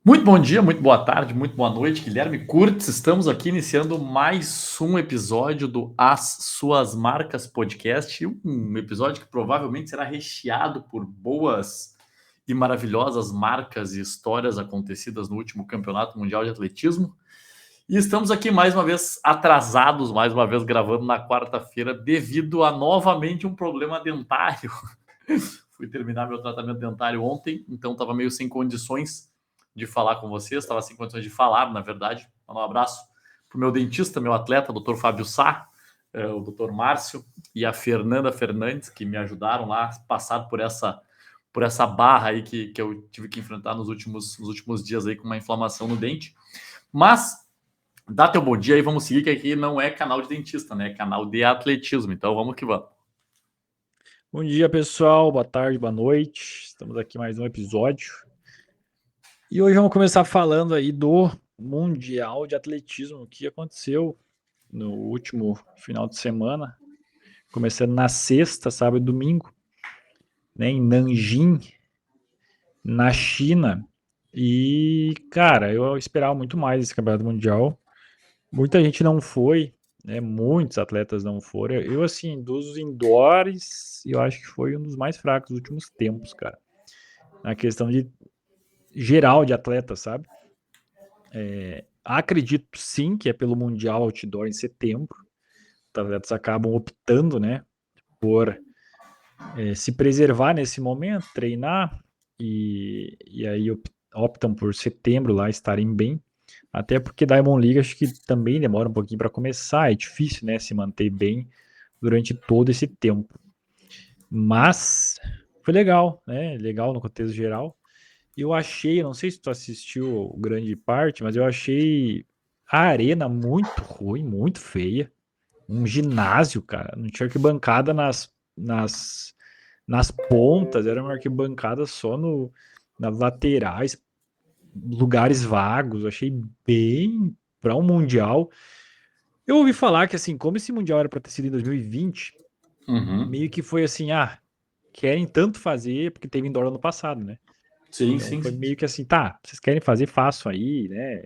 Muito bom dia, muito boa tarde, muito boa noite, Guilherme Curtis. Estamos aqui iniciando mais um episódio do As Suas Marcas Podcast. Um episódio que provavelmente será recheado por boas e maravilhosas marcas e histórias acontecidas no último Campeonato Mundial de Atletismo. E estamos aqui mais uma vez atrasados, mais uma vez gravando na quarta-feira, devido a novamente um problema dentário. Fui terminar meu tratamento dentário ontem, então estava meio sem condições de falar com vocês, estava sem condições de falar, na verdade. Um abraço para o meu dentista, meu atleta, Dr. Fábio Sá, o Dr. Márcio e a Fernanda Fernandes, que me ajudaram lá a passar por essa barra aí que eu tive que enfrentar nos últimos dias aí com uma inflamação no dente. Mas dá teu bom dia aí, vamos seguir, que aqui não é canal de dentista, né? É canal de atletismo, então vamos que vamos. Bom dia, pessoal. Boa tarde, boa noite. Estamos aqui mais um episódio. E hoje vamos começar falando aí do Mundial de Atletismo que aconteceu no último final de semana, começando na sexta, sábado e domingo, né, em Nanjing, na China. E, cara, eu esperava muito mais esse Campeonato Mundial. Muita gente não foi, né? Muitos atletas não foram. Eu, assim, dos indoors, eu acho que foi um dos mais fracos dos últimos tempos, cara. Na questão de geral de atletas, sabe? Acredito sim que é pelo Mundial Outdoor em setembro. Os atletas acabam optando, né, por se preservar nesse momento, treinar, e aí optam por setembro lá estarem bem. Até porque Diamond League acho que também demora um pouquinho para começar, é difícil, né, se manter bem durante todo esse tempo. Mas foi legal, né? Legal no contexto geral. Eu achei, não sei se tu assistiu grande parte, mas eu achei a arena muito ruim, muito feia. Um ginásio, cara. Não tinha arquibancada nas pontas, era uma arquibancada só nas laterais, lugares vagos. Eu achei bem para um Mundial. Eu ouvi falar que, assim, como esse Mundial era para ter sido em 2020, Uhum. meio que foi assim, querem tanto fazer, porque teve indoor ano passado, né? Sim, Então sim, foi sim. meio que assim, tá, vocês querem fazer, façam aí, né?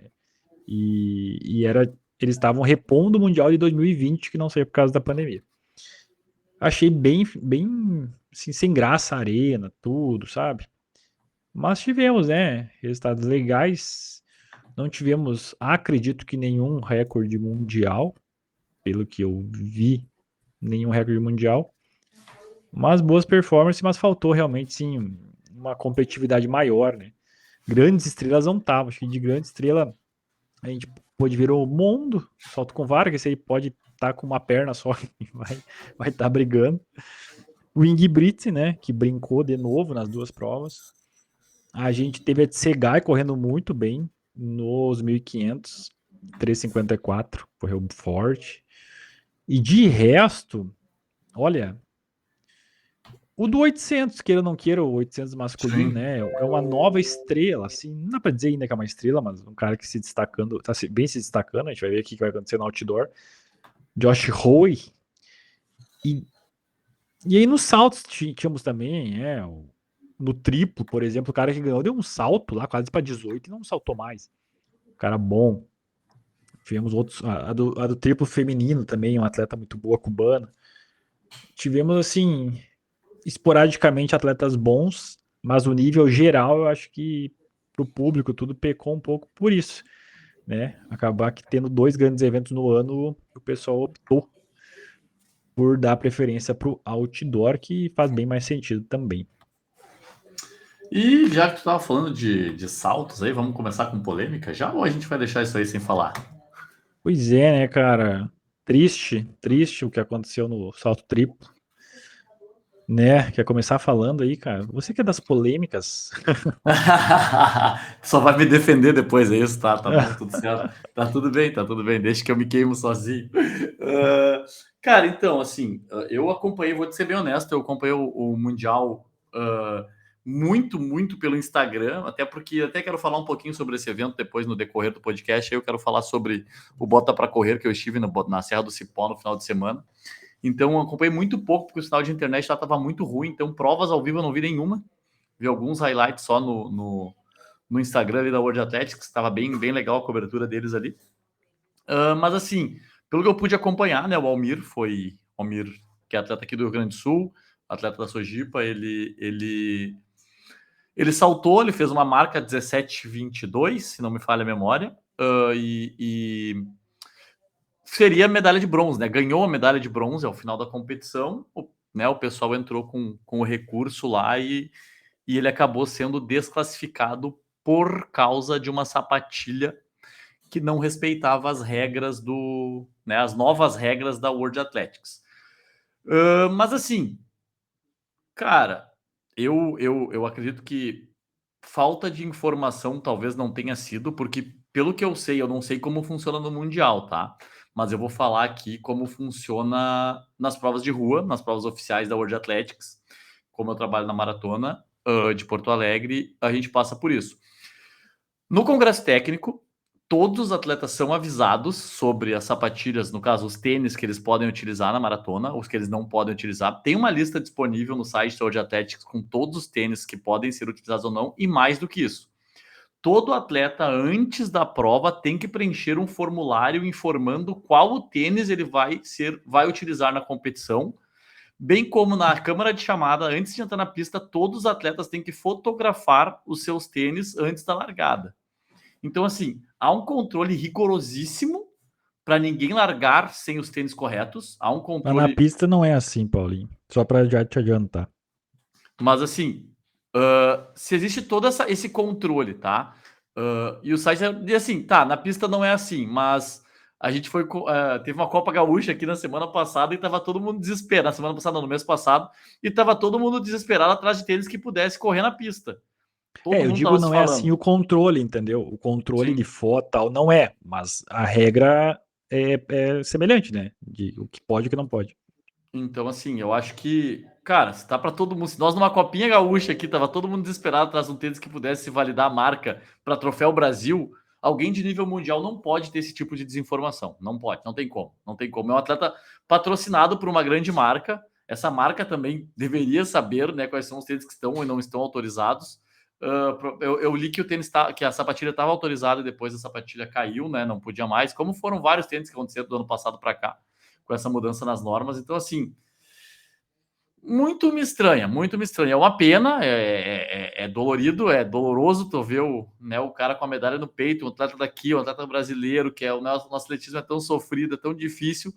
Eles estavam repondo o Mundial de 2020, que não saiu por causa da pandemia. Achei bem assim, sem graça a arena, tudo, sabe? Mas tivemos, né? Resultados legais. Não tivemos, acredito que nenhum recorde mundial, pelo que eu vi, nenhum recorde mundial. Mas boas performances, mas faltou realmente, sim, uma competitividade maior, né? Grandes estrelas não estavam. Acho que de grande estrela a gente pôde ver o Mundo, salto com vara, que esse aí pode estar com uma perna só e vai estar brigando. O Ingebrigtsen, né, que brincou de novo nas duas provas. A gente teve a Tsegai correndo muito bem nos 1500, 3,54, correu forte. E de resto, olha, o do 800, queira ou não queira, o 800 masculino, Sim. né, é uma nova estrela, assim, não dá pra dizer ainda que é uma estrela, mas um cara que se destacando, tá bem se destacando, a gente vai ver o que vai acontecer no outdoor. Josh Howe. E, e aí nos saltos tínhamos também, no triplo, por exemplo, o cara que ganhou deu um salto lá, quase para 18 e não saltou mais. Cara bom. Tivemos outros, a do triplo feminino também, um atleta muito boa, cubana. Tivemos, assim, esporadicamente atletas bons, mas o nível geral eu acho que pro público tudo pecou um pouco por isso, né? Acabar que tendo dois grandes eventos no ano, o pessoal optou por dar preferência pro outdoor, que faz bem mais sentido também. E já que tu estava falando de saltos aí, vamos começar com polêmica já ou a gente vai deixar isso aí sem falar? Pois é, né, cara? Triste o que aconteceu no salto triplo, né? Quer começar falando aí, cara? Você que é das polêmicas. Só vai me defender depois, é isso? Tá bom, tudo certo. Tá tudo bem, deixa que eu me queimo sozinho. Cara, então, assim, eu acompanhei, vou te ser bem honesto, eu acompanhei o Mundial muito pelo Instagram, até porque até quero falar um pouquinho sobre esse evento depois no decorrer do podcast. Aí eu quero falar sobre o Bota para Correr, que eu estive na Serra do Cipó no final de semana. Então, eu acompanhei muito pouco, porque o sinal de internet lá estava muito ruim. Então, provas ao vivo eu não vi nenhuma. Vi alguns highlights só no Instagram ali da World Athletics, estava bem, bem legal a cobertura deles ali. Mas assim, pelo que eu pude acompanhar, né, o Almir, que é atleta aqui do Rio Grande do Sul, atleta da Sojipa, ele saltou, ele fez uma marca 17,22, se não me falha a memória, e seria medalha de bronze, né? Ganhou a medalha de bronze ao final da competição, né? O pessoal entrou com o recurso lá e ele acabou sendo desclassificado por causa de uma sapatilha que não respeitava as regras né, as novas regras da World Athletics. Mas assim, cara, eu acredito que falta de informação talvez não tenha sido, porque pelo que eu sei, eu não sei como funciona no Mundial, tá? Mas eu vou falar aqui como funciona nas provas de rua, nas provas oficiais da World Athletics. Como eu trabalho na maratona de Porto Alegre, a gente passa por isso. No congresso técnico, todos os atletas são avisados sobre as sapatilhas, no caso, os tênis que eles podem utilizar na maratona, os que eles não podem utilizar. Tem uma lista disponível no site da World Athletics com todos os tênis que podem ser utilizados ou não, e mais do que isso. Todo atleta, antes da prova, tem que preencher um formulário informando qual o tênis ele vai utilizar na competição, bem como na câmara de chamada, antes de entrar na pista, todos os atletas têm que fotografar os seus tênis antes da largada. Então, assim, há um controle rigorosíssimo para ninguém largar sem os tênis corretos. Há um Mas controle. na pista não é assim, Paulinho. Só pra já te adiantar. Mas, assim, se existe todo esse controle, tá? E o site diz assim, tá, na pista não é assim, mas a gente teve uma Copa Gaúcha aqui na semana passada e tava todo mundo desesperado. Na semana passada, não, no mês passado, e tava todo mundo desesperado atrás de tênis que pudesse correr na pista. Todo Eu mundo digo tava se não é assim falando. o controle, entendeu? O controle de Sim. foto tal não é, mas a regra é semelhante, né? De o que pode e o que não pode. Então, assim, eu acho que, cara, se tá para todo mundo, se nós numa copinha gaúcha aqui, tava todo mundo desesperado atrás de um tênis que pudesse validar a marca para Troféu Brasil, alguém de nível mundial não pode ter esse tipo de desinformação. Não pode, não tem como, não tem como. É um atleta patrocinado por uma grande marca. Essa marca também deveria saber, né, quais são os tênis que estão e não estão autorizados. Eu li que o tênis que a sapatilha estava autorizada e depois a sapatilha caiu, né? Não podia mais. Como foram vários tênis que aconteceram do ano passado para cá com essa mudança nas normas. Então, assim, muito me estranha, muito me estranha. É uma pena, é dolorido, é doloroso tu ver o cara com a medalha no peito, um atleta daqui, um atleta brasileiro, que é o nosso atletismo é tão sofrido, é tão difícil,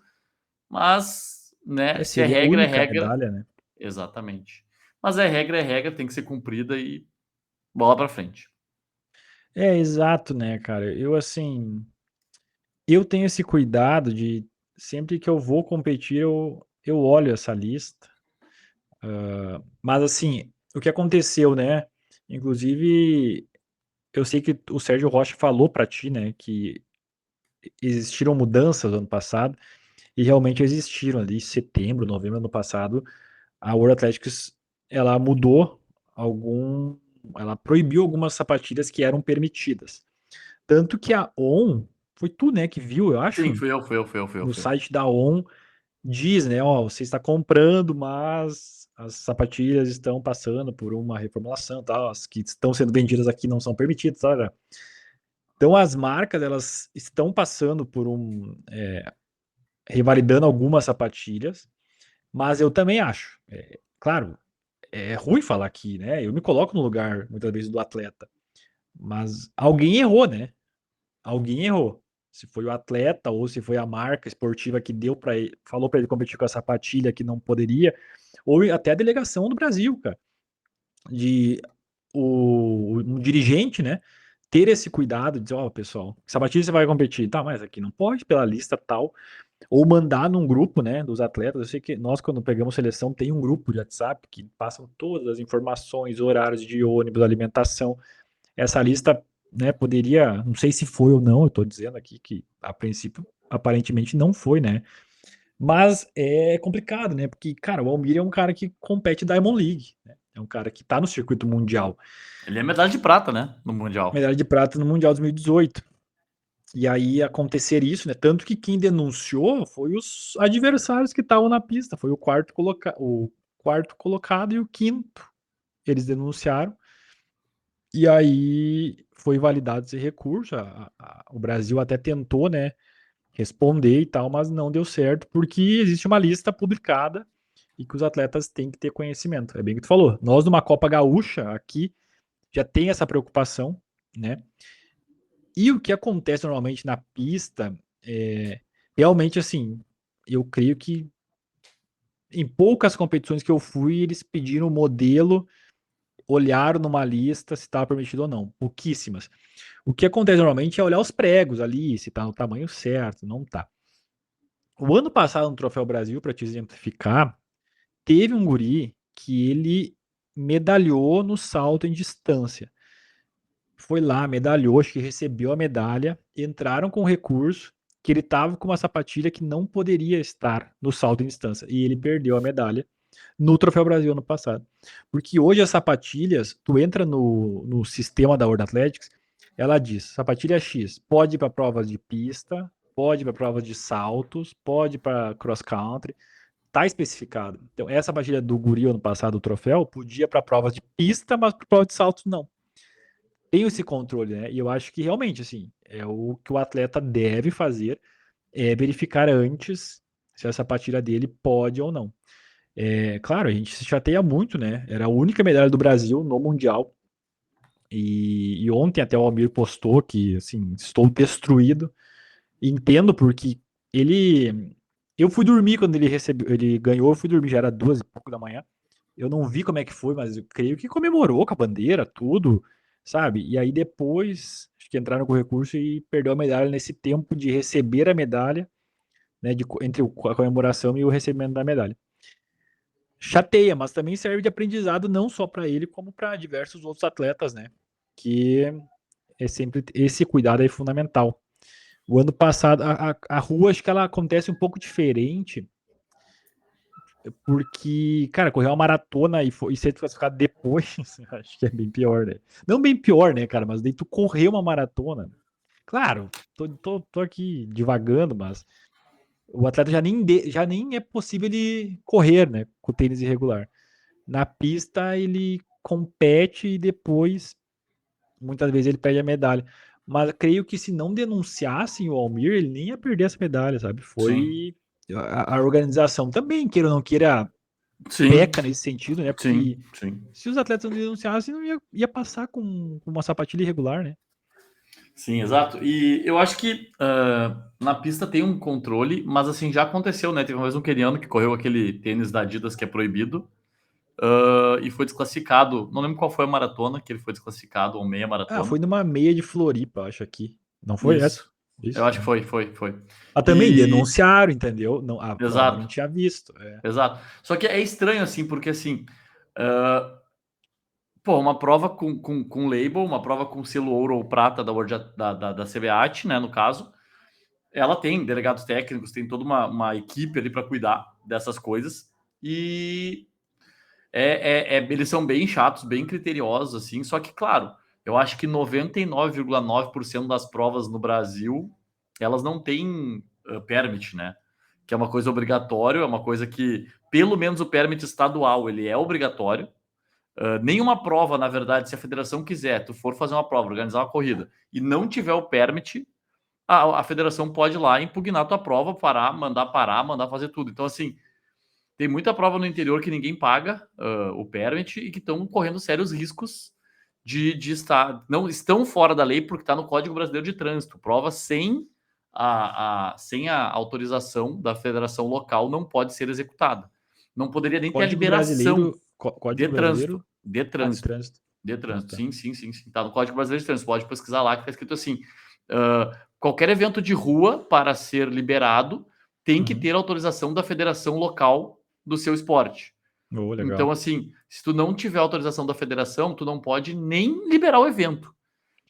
mas, né, se Seria a é única regra, medalha, né? exatamente. Mas é regra, tem que ser cumprida e bola para frente. Exato, né, cara? Eu tenho esse cuidado de sempre que eu vou competir, eu olho essa lista. Mas assim, o que aconteceu, né? Inclusive, eu sei que o Sérgio Rocha falou pra ti, né, que existiram mudanças no ano passado, e realmente existiram ali, em setembro, novembro do ano passado, a World Athletics, ela mudou ela proibiu algumas sapatilhas que eram permitidas. Tanto que a ON, foi tu, né, que viu, eu Sim, acho, fui eu, no fui eu. site da ON, diz, né, ó, você está comprando, mas as sapatilhas estão passando por uma reformulação, tal, as que estão sendo vendidas aqui não são permitidas, sabe? Então as marcas, elas estão passando por revalidando algumas sapatilhas, mas eu também acho, claro, é ruim falar aqui, né? Eu me coloco no lugar, muitas vezes, do atleta, mas alguém errou, né? Alguém errou. Se foi o atleta ou se foi a marca esportiva que deu para ele, falou para ele competir com a sapatilha que não poderia, ou até a delegação do Brasil, cara, de um dirigente, né, ter esse cuidado de dizer, ó, pessoal, sapatilha você vai competir, tá, mas aqui não pode pela lista tal, ou mandar num grupo, né, dos atletas. Eu sei que nós, quando pegamos seleção, tem um grupo de WhatsApp que passam todas as informações, horários de ônibus, alimentação. Essa lista, né, poderia, não sei se foi ou não, eu tô dizendo aqui que a princípio aparentemente não foi, né? Mas é complicado, né? Porque, cara, o Almir é um cara que compete Diamond League, né? É um cara que tá no circuito mundial. Ele é medalha de prata, né, no Mundial. Medalha de prata no Mundial 2018. E aí acontecer isso, né? Tanto que quem denunciou foi os adversários que estavam na pista, foi o quarto colocado e o quinto. Eles denunciaram. E aí foi validado esse recurso. O Brasil até tentou, né, responder e tal, mas não deu certo porque existe uma lista publicada e que os atletas têm que ter conhecimento. É bem o que tu falou. Nós, numa Copa Gaúcha, aqui, já tem essa preocupação, né? E o que acontece normalmente na pista é realmente assim, eu creio que em poucas competições que eu fui, eles pediram o modelo, olharam numa lista se estava permitido ou não. Pouquíssimas. O que acontece normalmente é olhar os pregos ali, se está no tamanho certo, não tá. O ano passado, no Troféu Brasil, para te exemplificar, teve um guri que ele medalhou no salto em distância. Foi lá, medalhou, acho que recebeu a medalha, entraram com recurso que ele estava com uma sapatilha que não poderia estar no salto em distância, e ele perdeu a medalha no Troféu Brasil ano passado. Porque hoje as sapatilhas, tu entra no sistema da World Athletics, ela diz, sapatilha X, pode ir para provas de pista, pode ir para provas de saltos, pode ir para cross country, tá especificado. Então, essa sapatilha do guri ano passado, o troféu, podia para provas de pista, mas para provas de saltos não. Tem esse controle, né? E eu acho que realmente, assim, é o que o atleta deve fazer, é verificar antes se a sapatilha dele pode ou não. É, claro, a gente se chateia muito, né? Era a única medalha do Brasil no Mundial. E ontem até o Almir postou que, assim, estou destruído. Entendo porque ele... Eu fui dormir quando ele recebeu, ele ganhou, eu fui dormir, já era 2h pouco da manhã. Eu não vi como é que foi, mas eu creio que comemorou com a bandeira, tudo, sabe? E aí depois, acho que entraram com recurso e perdeu a medalha nesse tempo de receber a medalha, né? Entre a comemoração e o recebimento da medalha. Chateia, mas também serve de aprendizado não só para ele, como para diversos outros atletas, né? Que é sempre esse cuidado é fundamental. O ano passado, a rua, acho que ela acontece um pouco diferente, porque, cara, correr uma maratona e ser classificado depois, acho que é bem pior, né? Não bem pior, né, cara? Mas daí tu correr uma maratona. Claro, tô aqui divagando, mas o atleta já nem é possível ele correr, né? Com o tênis irregular. Na pista ele compete e depois, muitas vezes, ele perde a medalha. Mas creio que se não denunciassem o Almir, ele nem ia perder essa medalha, sabe? Sim, Foi a organização também, queira ou não queira, sim, peca nesse sentido, né? sim, Porque sim. se os atletas não denunciassem, não ia passar com uma sapatilha irregular, né? Sim, exato. E eu acho que na pista tem um controle, mas assim, já aconteceu, né? Teve uma vez um queniano que correu aquele tênis da Adidas que é proibido, e foi desclassificado. Não lembro qual foi a maratona que ele foi desclassificado, ou meia Ah, maratona. foi numa meia de Floripa, acho aqui. Não foi essa? Isso. Eu Isso. acho que foi. Ah, também E. denunciaram, entendeu? Não, o Almir não Exato, tinha visto. É. exato. Só que é estranho, assim, porque assim. ah, Pô, uma prova com label, uma prova com selo ouro ou prata da CBAT, né, no caso, ela tem delegados técnicos, tem toda uma equipe ali para cuidar dessas coisas. E eles são bem chatos, bem criteriosos, assim. Só que, claro, eu acho que 99,9% das provas no Brasil elas não têm permit, né? Que é uma coisa obrigatória, é uma coisa que, pelo menos o permit estadual, ele é obrigatório. Nenhuma prova, na verdade, se a federação quiser, tu for fazer uma prova, organizar uma corrida e não tiver o permit, a federação pode ir lá impugnar tua prova, parar, mandar fazer tudo. Então, assim, tem muita prova no interior que ninguém paga o permit e que estão correndo sérios riscos de estar. Não estão fora da lei porque está no Código Brasileiro de Trânsito. Prova sem a autorização da federação local não pode ser executada. Não poderia nem ter a Código liberação brasileiro. de Código trânsito. brasileiro. De Ah, de trânsito. trânsito. De Ah, trânsito. tá. Sim. Tá no Código Brasileiro de Trânsito. Pode pesquisar lá que está escrito assim: qualquer evento de rua, para ser liberado, tem que Uhum. ter autorização da federação local do seu esporte. Oh, Então, legal. assim, se tu não tiver autorização da federação, tu não pode nem liberar o evento.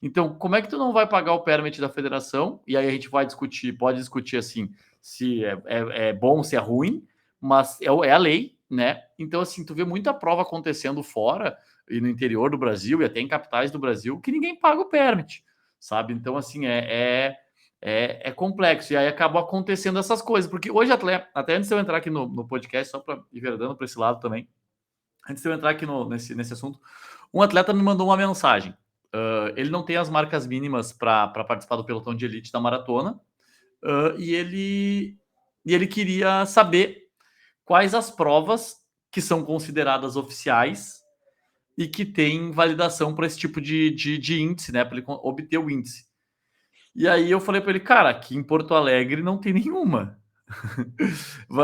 Então, como é que tu não vai pagar o permit da federação? E aí a gente vai discutir, pode discutir assim, se é bom, se é ruim, mas é a lei, né? Então, assim, tu vê muita prova acontecendo fora e no interior do Brasil e até em capitais do Brasil que ninguém paga o permit, sabe? Então, assim, é complexo. E aí acabou acontecendo essas coisas, porque hoje, até antes de eu entrar aqui no podcast, só para ir verdando para esse lado também, antes de eu entrar aqui nesse assunto, um atleta me mandou uma mensagem. ele não tem as marcas mínimas para participar do pelotão de elite da maratona, e ele queria saber quais as provas que são consideradas oficiais e que têm validação para esse tipo de índice, né? Para ele obter o índice. E aí eu falei para ele, cara, aqui em Porto Alegre não tem nenhuma.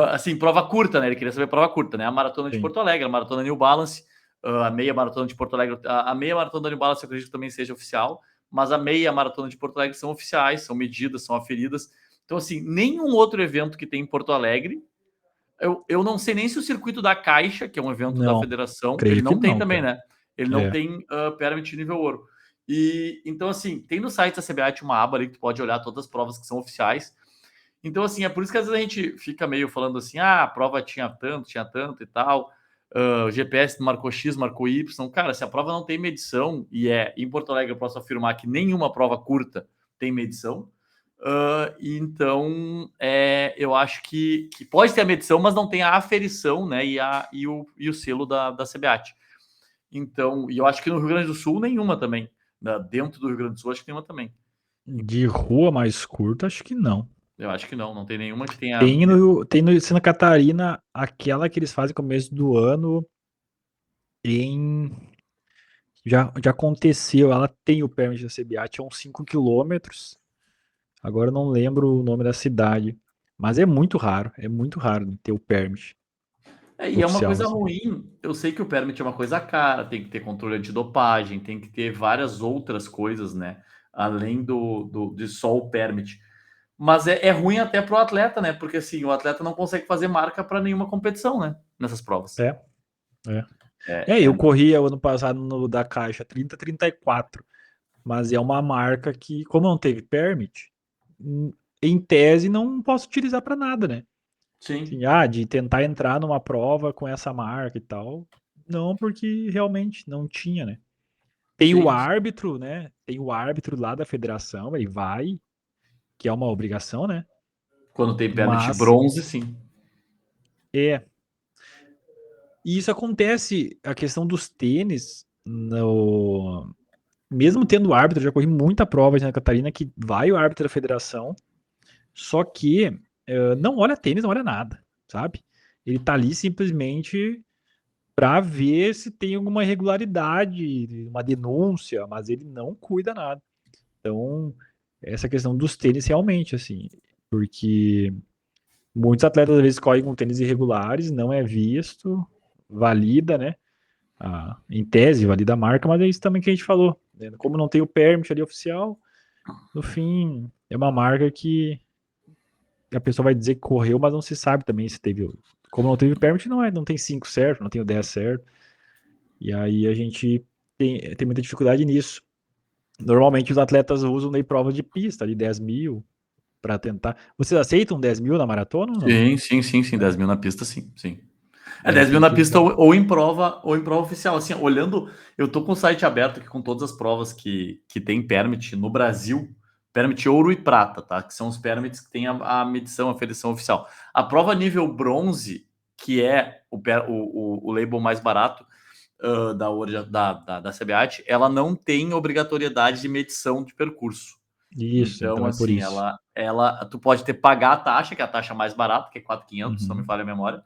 Assim, prova curta, né? Ele queria saber prova curta, né? A maratona de Sim. Porto Alegre, a maratona New Balance, a meia maratona de Porto Alegre, a meia maratona da New Balance eu acredito que também seja oficial, mas a meia maratona de Porto Alegre são oficiais, são medidas, são aferidas. Então, assim, nenhum outro evento que tem em Porto Alegre, eu não sei nem se o circuito da Caixa, que é um evento da Não, federação, ele creio que não tem não, também, cara. né? Ele não É. tem permit nível ouro. E então, assim, tem no site da CBAT uma aba ali que tu pode olhar todas as provas que são oficiais. Então, assim, é por isso que às vezes a gente fica meio falando assim, a prova tinha tanto e tal, o GPS marcou X, marcou Y. Cara, se a prova não tem medição, e em Porto Alegre eu posso afirmar que nenhuma prova curta tem medição, então eu acho que pode ter a medição, mas não tem a aferição, né, e o selo da CBAT. Então, e eu acho que no Rio Grande do Sul nenhuma também. Dentro do Rio Grande do Sul, acho que nenhuma também. De rua mais curta, acho que não. Eu acho que não tem nenhuma que tenha. Tem no Santa Catarina aquela que eles fazem começo do ano em. Já aconteceu, ela tem o permit da CBAT, é uns 5 quilômetros. Agora eu não lembro o nome da cidade. Mas é muito raro de ter o permit E é uma oficial, coisa assim. ruim. Eu sei que o permit é uma coisa cara, tem que ter controle antidopagem, tem que ter várias outras coisas, né? Além de só o permit. Mas é ruim até para o atleta, né? Porque assim, o atleta não consegue fazer marca para nenhuma competição, né? Nessas provas. É, é. É, Eu corria o ano passado no da Caixa 30-34, mas é uma marca que, como não teve permit, em tese não posso utilizar para nada, né? sim, Assim, de tentar entrar numa prova com essa marca e tal. Não, porque realmente não tinha, né? Tem o sim. árbitro, né? Tem o árbitro lá da federação, ele vai, que é uma obrigação, né? Quando tem permit Mas bronze, sim. é. E isso acontece, a questão dos tênis, no... mesmo tendo árbitro, eu já corri muita prova em Santa Catarina que vai o árbitro da federação, só que não olha tênis, não olha nada, sabe? Ele tá ali simplesmente para ver se tem alguma irregularidade, uma denúncia, mas ele não cuida nada. Então, essa questão dos tênis realmente, assim, porque muitos atletas às vezes correm com tênis irregulares, não é visto, valida, né? Em tese, valida a marca, mas é isso também que a gente falou, né? Como não tem o permit ali oficial, no fim, é uma marca que a pessoa vai dizer que correu, mas não se sabe também se teve. Como não teve permit, não tem 5 certo, não tem o 10 certo. E aí a gente tem muita dificuldade nisso. Normalmente os atletas usam daí provas de pista, de 10 mil, para tentar. Vocês aceitam 10 mil na maratona ou não? Sim. 10 mil na pista, sim, sim. 10 mil Tem na que. pista ou em prova oficial. Assim, olhando, eu tô com o site aberto aqui com todas as provas que tem permit no Brasil, permit ouro e prata, tá? Que são os permits que tem a medição, a aferição oficial. A prova nível bronze, que é o label mais barato da CBAT, ela não tem obrigatoriedade de medição de percurso. Isso, Então, então é por assim, isso. tu pode ter pagar a taxa, que é a taxa mais barata, que é 4.500, se não me Uhum. falha a memória,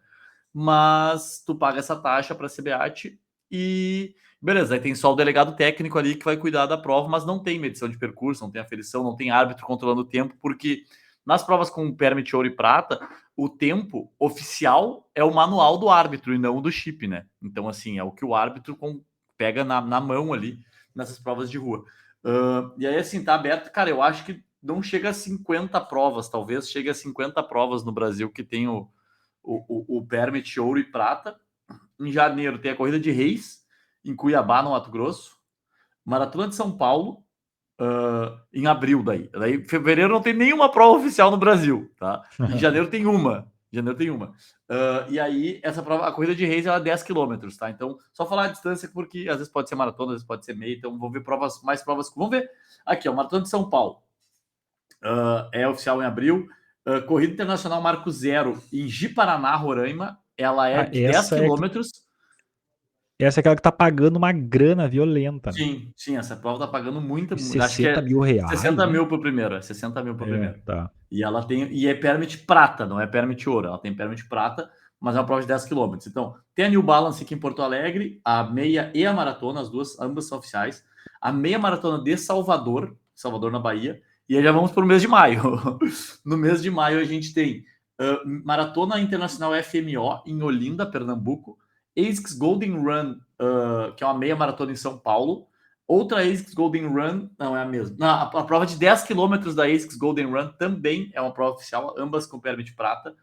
mas tu paga essa taxa para a CBAT e beleza, aí tem só o delegado técnico ali que vai cuidar da prova, mas não tem medição de percurso, não tem aferição, não tem árbitro controlando o tempo, porque nas provas com permit ouro e prata, o tempo oficial é o manual do árbitro e não o do chip, né? Então, assim, é o que o árbitro pega na mão ali nessas provas de rua. E aí, assim, tá aberto, cara, eu acho que não chega a 50 provas, talvez chegue a 50 provas no Brasil que tem o permit ouro e prata. Em janeiro tem a corrida de Reis, em Cuiabá, no Mato Grosso. Maratona de São Paulo, em abril daí. Fevereiro não tem nenhuma prova oficial no Brasil, tá? Em janeiro tem uma. E aí, essa prova, a corrida de Reis, ela é 10 quilômetros, tá? Então, só falar a distância, porque às vezes pode ser maratona, às vezes pode ser meia. Então, vamos ver mais provas. Vamos ver aqui, ó, Maratona de São Paulo. É oficial em abril. Corrida Internacional Marco Zero em Ji-Paraná, Roraima. Ela é de 10 Essa é, quilômetros. Essa é aquela que tá pagando uma grana violenta, né? Sim, essa prova tá pagando muita, De acho que 60 é mil reais, 60 né? mil pro primeiro, é 60 mil pro É, primeiro. tá. E ela tem, e é permit prata, não é permit ouro, ela tem permit prata, mas é uma prova de 10 quilômetros. Então, tem a New Balance aqui em Porto Alegre, a meia e a maratona, as duas, ambas são oficiais. A meia maratona de Salvador, Salvador na Bahia, e aí já vamos para o mês de maio. No mês de maio a gente tem Maratona Internacional FMO em Olinda, Pernambuco, ASICS Golden Run, que é uma meia maratona em São Paulo, outra ASICS Golden Run, não é a mesma. Não, a prova de 10 quilômetros da ASICS Golden Run também é uma prova oficial, ambas com permit prata.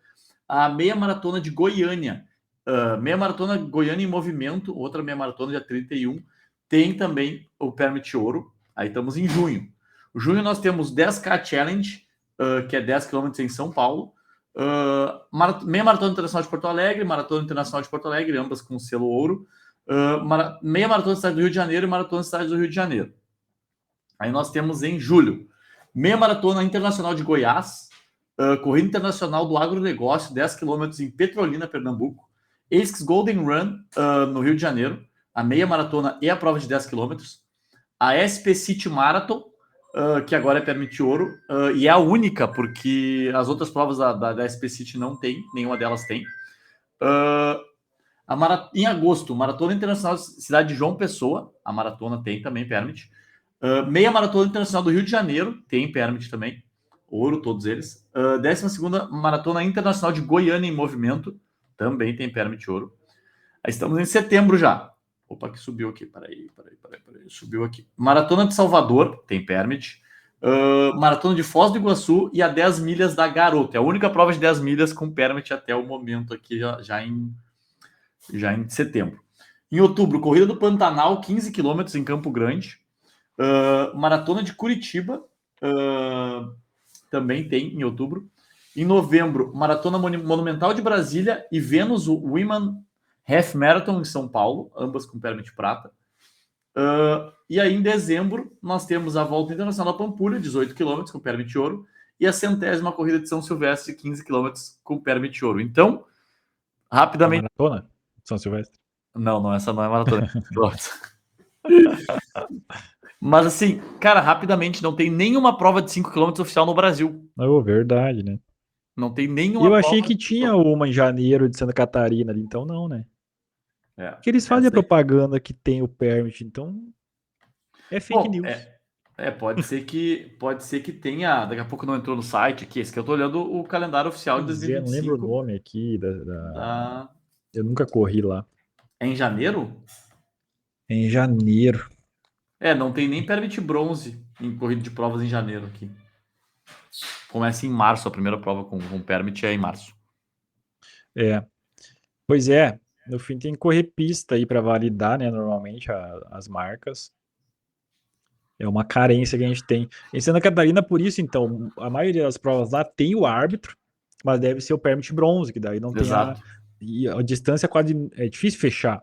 A meia maratona de Goiânia, meia maratona Goiânia em movimento, outra meia maratona dia 31, tem também o permit ouro. Aí estamos em junho. Junho nós temos 10K Challenge, que é 10 quilômetros em São Paulo. Meia Maratona Internacional de Porto Alegre, Maratona Internacional de Porto Alegre, ambas com selo ouro. Meia Maratona da Cidade do Rio de Janeiro e Maratona da Cidade do Rio de Janeiro. Aí nós temos em julho, Meia Maratona Internacional de Goiás, Corrida Internacional do Agronegócio, 10 quilômetros em Petrolina, Pernambuco, ASICS Golden Run, no Rio de Janeiro, a meia maratona e a prova de 10 quilômetros, a SP City Marathon, que agora é permite ouro, e é a única, porque as outras provas da SP City não tem, nenhuma delas tem. Em agosto, Maratona Internacional Cidade de João Pessoa, a maratona tem também permite. Meia Maratona Internacional do Rio de Janeiro, tem permite também, ouro, todos eles. 12ª Maratona Internacional de Goiânia em Movimento, também tem permite ouro. Aí estamos em setembro já. Opa, que subiu aqui. Peraí. Subiu aqui. Maratona de Salvador, tem permit. Maratona de Foz do Iguaçu e a 10 milhas da Garota. É a única prova de 10 milhas com permit até o momento aqui, já em setembro. Em outubro, Corrida do Pantanal, 15 quilômetros em Campo Grande. Maratona de Curitiba, também tem em outubro. Em novembro, Maratona Monumental de Brasília e Vênus Women Half Marathon em São Paulo, ambas com permit prata. E aí, em dezembro, nós temos a Volta Internacional Pampulha, 18 km com permit ouro, e a 100ª Corrida de São Silvestre, 15 km com permit ouro. Então, A rapidamente... maratona? São Silvestre? Não, essa não é maratona. Mas assim, cara, rapidamente, não tem nenhuma prova de 5 km oficial no Brasil. Oh, verdade, né? Não tem E nenhuma eu prova achei que de 5 tinha km. uma em janeiro de Santa Catarina ali, então não, né? Que eles fazem a Essa aí. propaganda que tem o permit, então é fake Bom, news. pode ser que tenha. Daqui a pouco não entrou no site aqui. Esse que eu tô olhando o calendário oficial de Pois é, não lembro o 2025 nome aqui da. Eu nunca corri lá. É em janeiro? É em janeiro. Não tem nem permit bronze em corrida de provas em janeiro aqui. Começa em março, a primeira prova com permit é em março. É. Pois é, no fim tem que correr pista aí para validar, né, normalmente as marcas. É uma carência que a gente tem. Em Santa Catarina, por isso, então, a maioria das provas lá tem o árbitro, mas deve ser o permit bronze, que daí não tem Exato. e a distância quase é difícil fechar.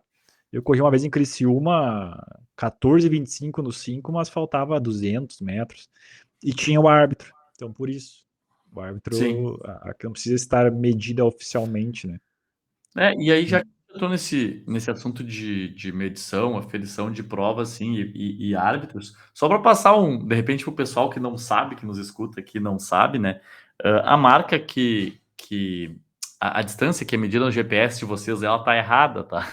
Eu corri uma vez em Criciúma, 14,25 no 5, mas faltava 200 metros. E tinha o árbitro. Então, por isso, o Sim. árbitro não precisa estar medida oficialmente, né? E aí já que eu estou nesse assunto de medição, aferição de provas, assim, e árbitros, só para passar de repente, para o pessoal que não sabe, que nos escuta, que não sabe, né? A marca a distância que é medida no GPS de vocês, ela tá errada, tá?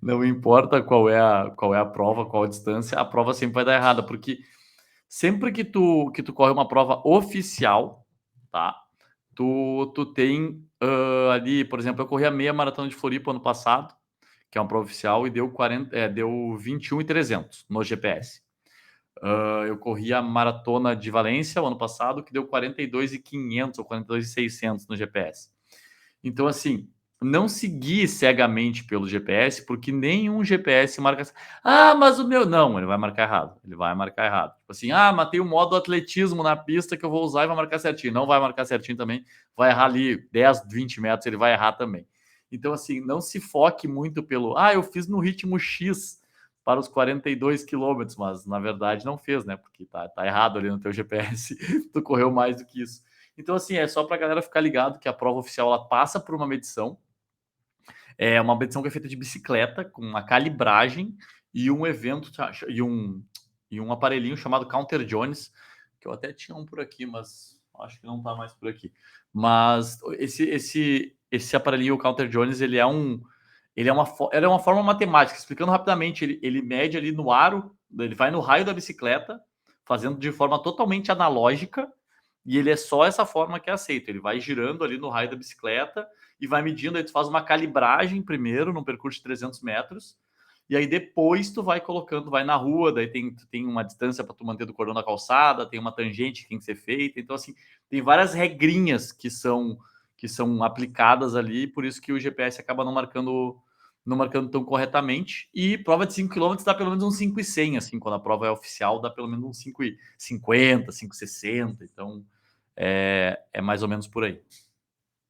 Não importa qual é a prova, qual a distância, a prova sempre vai dar errada, porque sempre que tu corre uma prova oficial, tá? Tu tem ali, por exemplo, eu corri a meia maratona de Floripa ano passado, que é uma prova oficial, e deu 21.300 no GPS. Eu corri a maratona de Valência o ano passado, que deu 42.500 ou 42.600 no GPS. Então, assim, não seguir cegamente pelo GPS, porque nenhum GPS marca. Mas o meu. Não, ele vai marcar errado. Ele vai marcar errado. Tipo assim, mas tem o modo atletismo na pista que eu vou usar e vai marcar certinho. Não vai marcar certinho também. Vai errar ali 10, 20 metros, ele vai errar também. Então, assim, não se foque muito pelo. Eu fiz no ritmo X para os 42 quilômetros, mas na verdade não fez, né? Porque tá errado ali no teu GPS. Tu correu mais do que isso. Então, assim, é só para a galera ficar ligado que a prova oficial ela passa por uma medição. É uma competição que é feita de bicicleta, com uma calibragem e um evento e um aparelhinho chamado Counter Jones, que eu até tinha um por aqui, mas acho que não tá mais por aqui. Mas esse aparelhinho, o Counter Jones, ele é uma forma matemática. Explicando rapidamente, ele mede ali no aro, ele vai no raio da bicicleta, fazendo de forma totalmente analógica, e ele é só essa forma que é aceita. Ele vai girando ali no raio da bicicleta e vai medindo, aí tu faz uma calibragem primeiro, num percurso de 300 metros, e aí depois tu vai colocando, vai na rua, daí tem uma distância para tu manter do cordão da calçada, tem uma tangente que tem que ser feita, então assim, tem várias regrinhas que são aplicadas ali, por isso que o GPS acaba não marcando tão corretamente, e prova de 5 km dá pelo menos uns 5,100, assim, quando a prova é oficial, dá pelo menos uns 5,50, 5,60, então é mais ou menos por aí.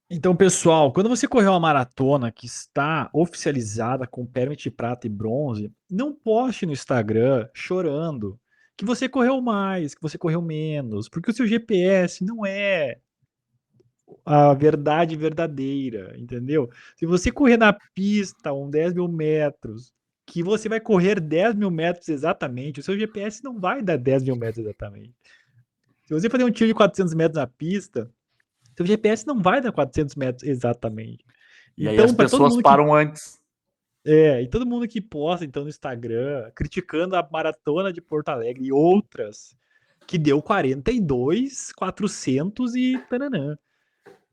Então, pessoal, quando você correr uma maratona que está oficializada com permit prata e bronze, não poste no Instagram chorando que você correu mais, que você correu menos, porque o seu GPS não é a verdade verdadeira, entendeu? Se você correr na pista 10 mil metros, que você vai correr 10 mil metros exatamente, o seu GPS não vai dar 10 mil metros exatamente. Se você fazer um tiro de 400 metros na pista, seu GPS não vai dar 400 metros exatamente. E aí as Então, para todo pessoas mundo que param antes. e todo mundo que posta então no Instagram criticando a maratona de Porto Alegre e outras que deu 42, 400 e tananã.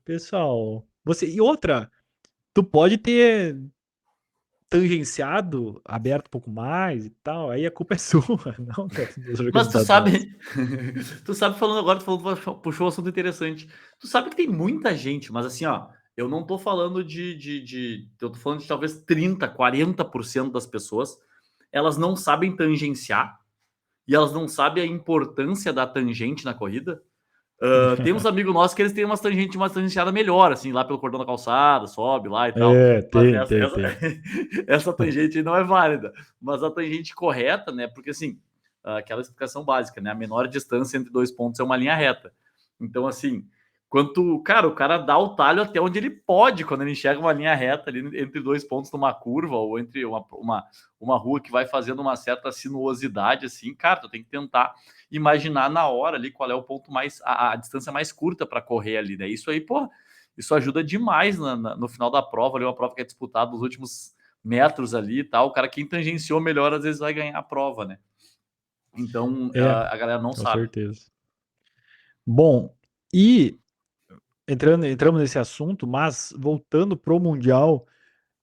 Pessoal, você e outra, tu pode ter tangenciado, aberto um pouco mais e tal, aí a culpa é sua, não dos Mas tu organizadores. sabe, tu sabe falando agora, tu falou, puxou um assunto interessante. Tu sabe que tem muita gente, mas assim, ó, eu não tô falando eu tô falando de talvez 30, 40% das pessoas, elas não sabem tangenciar e elas não sabem a importância da tangente na corrida. Tem uns amigos nossos que eles têm uma tangenciada melhor, assim, lá pelo cordão da calçada, sobe lá e tal. É, Mas tem. essa tangente não é válida. Mas a tangente correta, né? Porque assim, aquela explicação básica, né? A menor distância entre dois pontos é uma linha reta. Então, assim, cara, o cara dá o talho até onde ele pode, quando ele enxerga uma linha reta ali entre dois pontos numa curva ou entre uma rua que vai fazendo uma certa sinuosidade, assim, cara, tu tem que tentar imaginar na hora ali qual é o ponto a distância mais curta para correr ali, né? Isso aí, pô, isso ajuda demais no final da prova, ali, uma prova que é disputada nos últimos metros ali e tal. O cara que tangenciou melhor, às vezes vai ganhar a prova, né? Então É, a galera não com sabe. certeza. Bom, e entramos nesse assunto, mas voltando pro Mundial,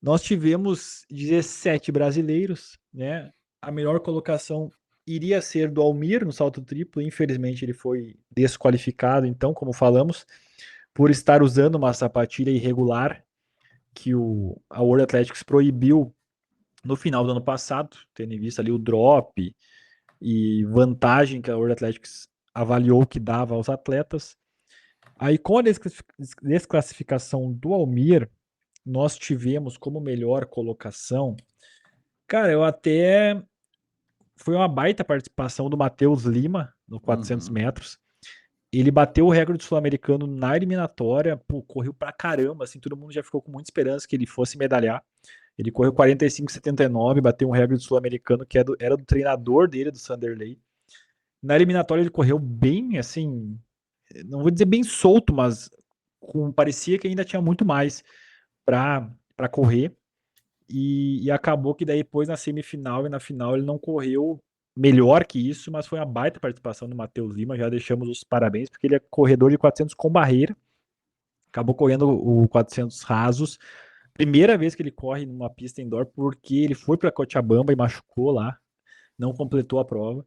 nós tivemos 17 brasileiros, né? A melhor colocação iria ser do Almir no salto triplo, infelizmente ele foi desqualificado, então, como falamos, por estar usando uma sapatilha irregular que a World Athletics proibiu no final do ano passado, tendo em vista ali o drop e vantagem que a World Athletics avaliou que dava aos atletas. Aí, com a desclassificação do Almir, nós tivemos como melhor colocação. Cara, eu até. Foi uma baita participação do Matheus Lima no 400 Uhum. metros. Ele bateu o recorde sul-americano na eliminatória, pô, correu pra caramba, assim, todo mundo já ficou com muita esperança que ele fosse medalhar. Ele correu 45,79, bateu um recorde sul-americano que era do treinador dele, do Sanderley. Na eliminatória ele correu bem, assim, não vou dizer bem solto, mas parecia que ainda tinha muito mais para correr. E acabou que daí depois na semifinal e na final ele não correu melhor que isso, mas foi uma baita participação do Matheus Lima, já deixamos os parabéns, porque ele é corredor de 400 com barreira, acabou correndo o 400 rasos, primeira vez que ele corre numa pista indoor, porque ele foi para Cochabamba e machucou lá, não completou a prova,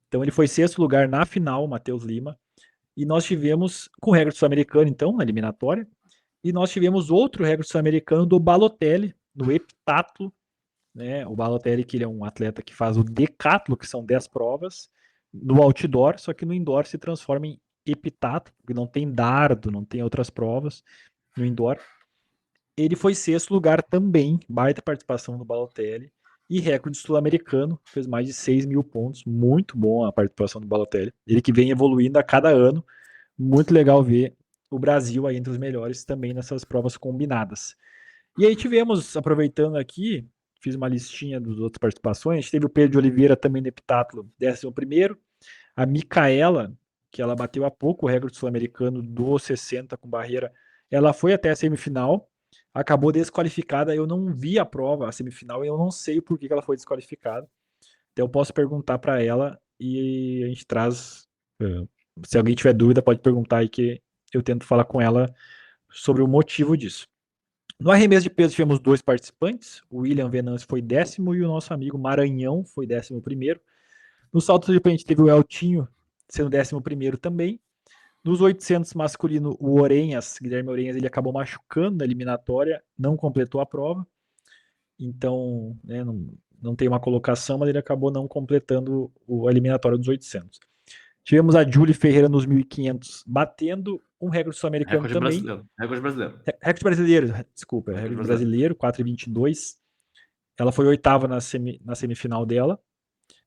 então ele foi sexto lugar na final, o Matheus Lima, e nós tivemos, com o recorde sul-americano então, na eliminatória, e nós tivemos outro recorde sul-americano do Balotelli, no heptatlo, né? O Balotelli, que ele é um atleta que faz o decatlo, que são 10 provas, no outdoor, só que no indoor se transforma em heptatlo, porque não tem dardo, não tem outras provas no indoor. Ele foi sexto lugar também, baita participação do Balotelli, e recorde sul-americano, fez mais de 6 mil pontos, muito bom a participação do Balotelli. Ele que vem evoluindo a cada ano, muito legal ver o Brasil aí entre os melhores também nessas provas combinadas. E aí tivemos, aproveitando aqui, fiz uma listinha das outras participações, teve o Pedro de Oliveira também no heptatlo, 11º, a Micaela, que ela bateu há pouco o recorde sul-americano do 60 com barreira, ela foi até a semifinal, acabou desqualificada, eu não vi a prova, a semifinal, e eu não sei por que ela foi desqualificada. Então eu posso perguntar para ela e a gente traz. Se alguém tiver dúvida, pode perguntar aí que eu tento falar com ela sobre o motivo disso. No arremesso de peso tivemos 2 participantes, o William Venâncio foi 10º e o nosso amigo Maranhão foi 11º. No salto triplo a gente teve o Eltinho sendo 11º também. Nos 800 masculino, o Orenhas, Guilherme Orenhas, ele acabou machucando na eliminatória, não completou a prova. Então, né, não tem uma colocação, mas ele acabou não completando a eliminatória dos 800. Tivemos a Julie Ferreira nos 1.500, batendo um recorde sul-americano Recorde também. brasileiro. Recorde brasileiro. Recorde brasileiro, desculpa. Recorde Recorde brasileiro, 4,22. Ela foi 8ª na semifinal dela.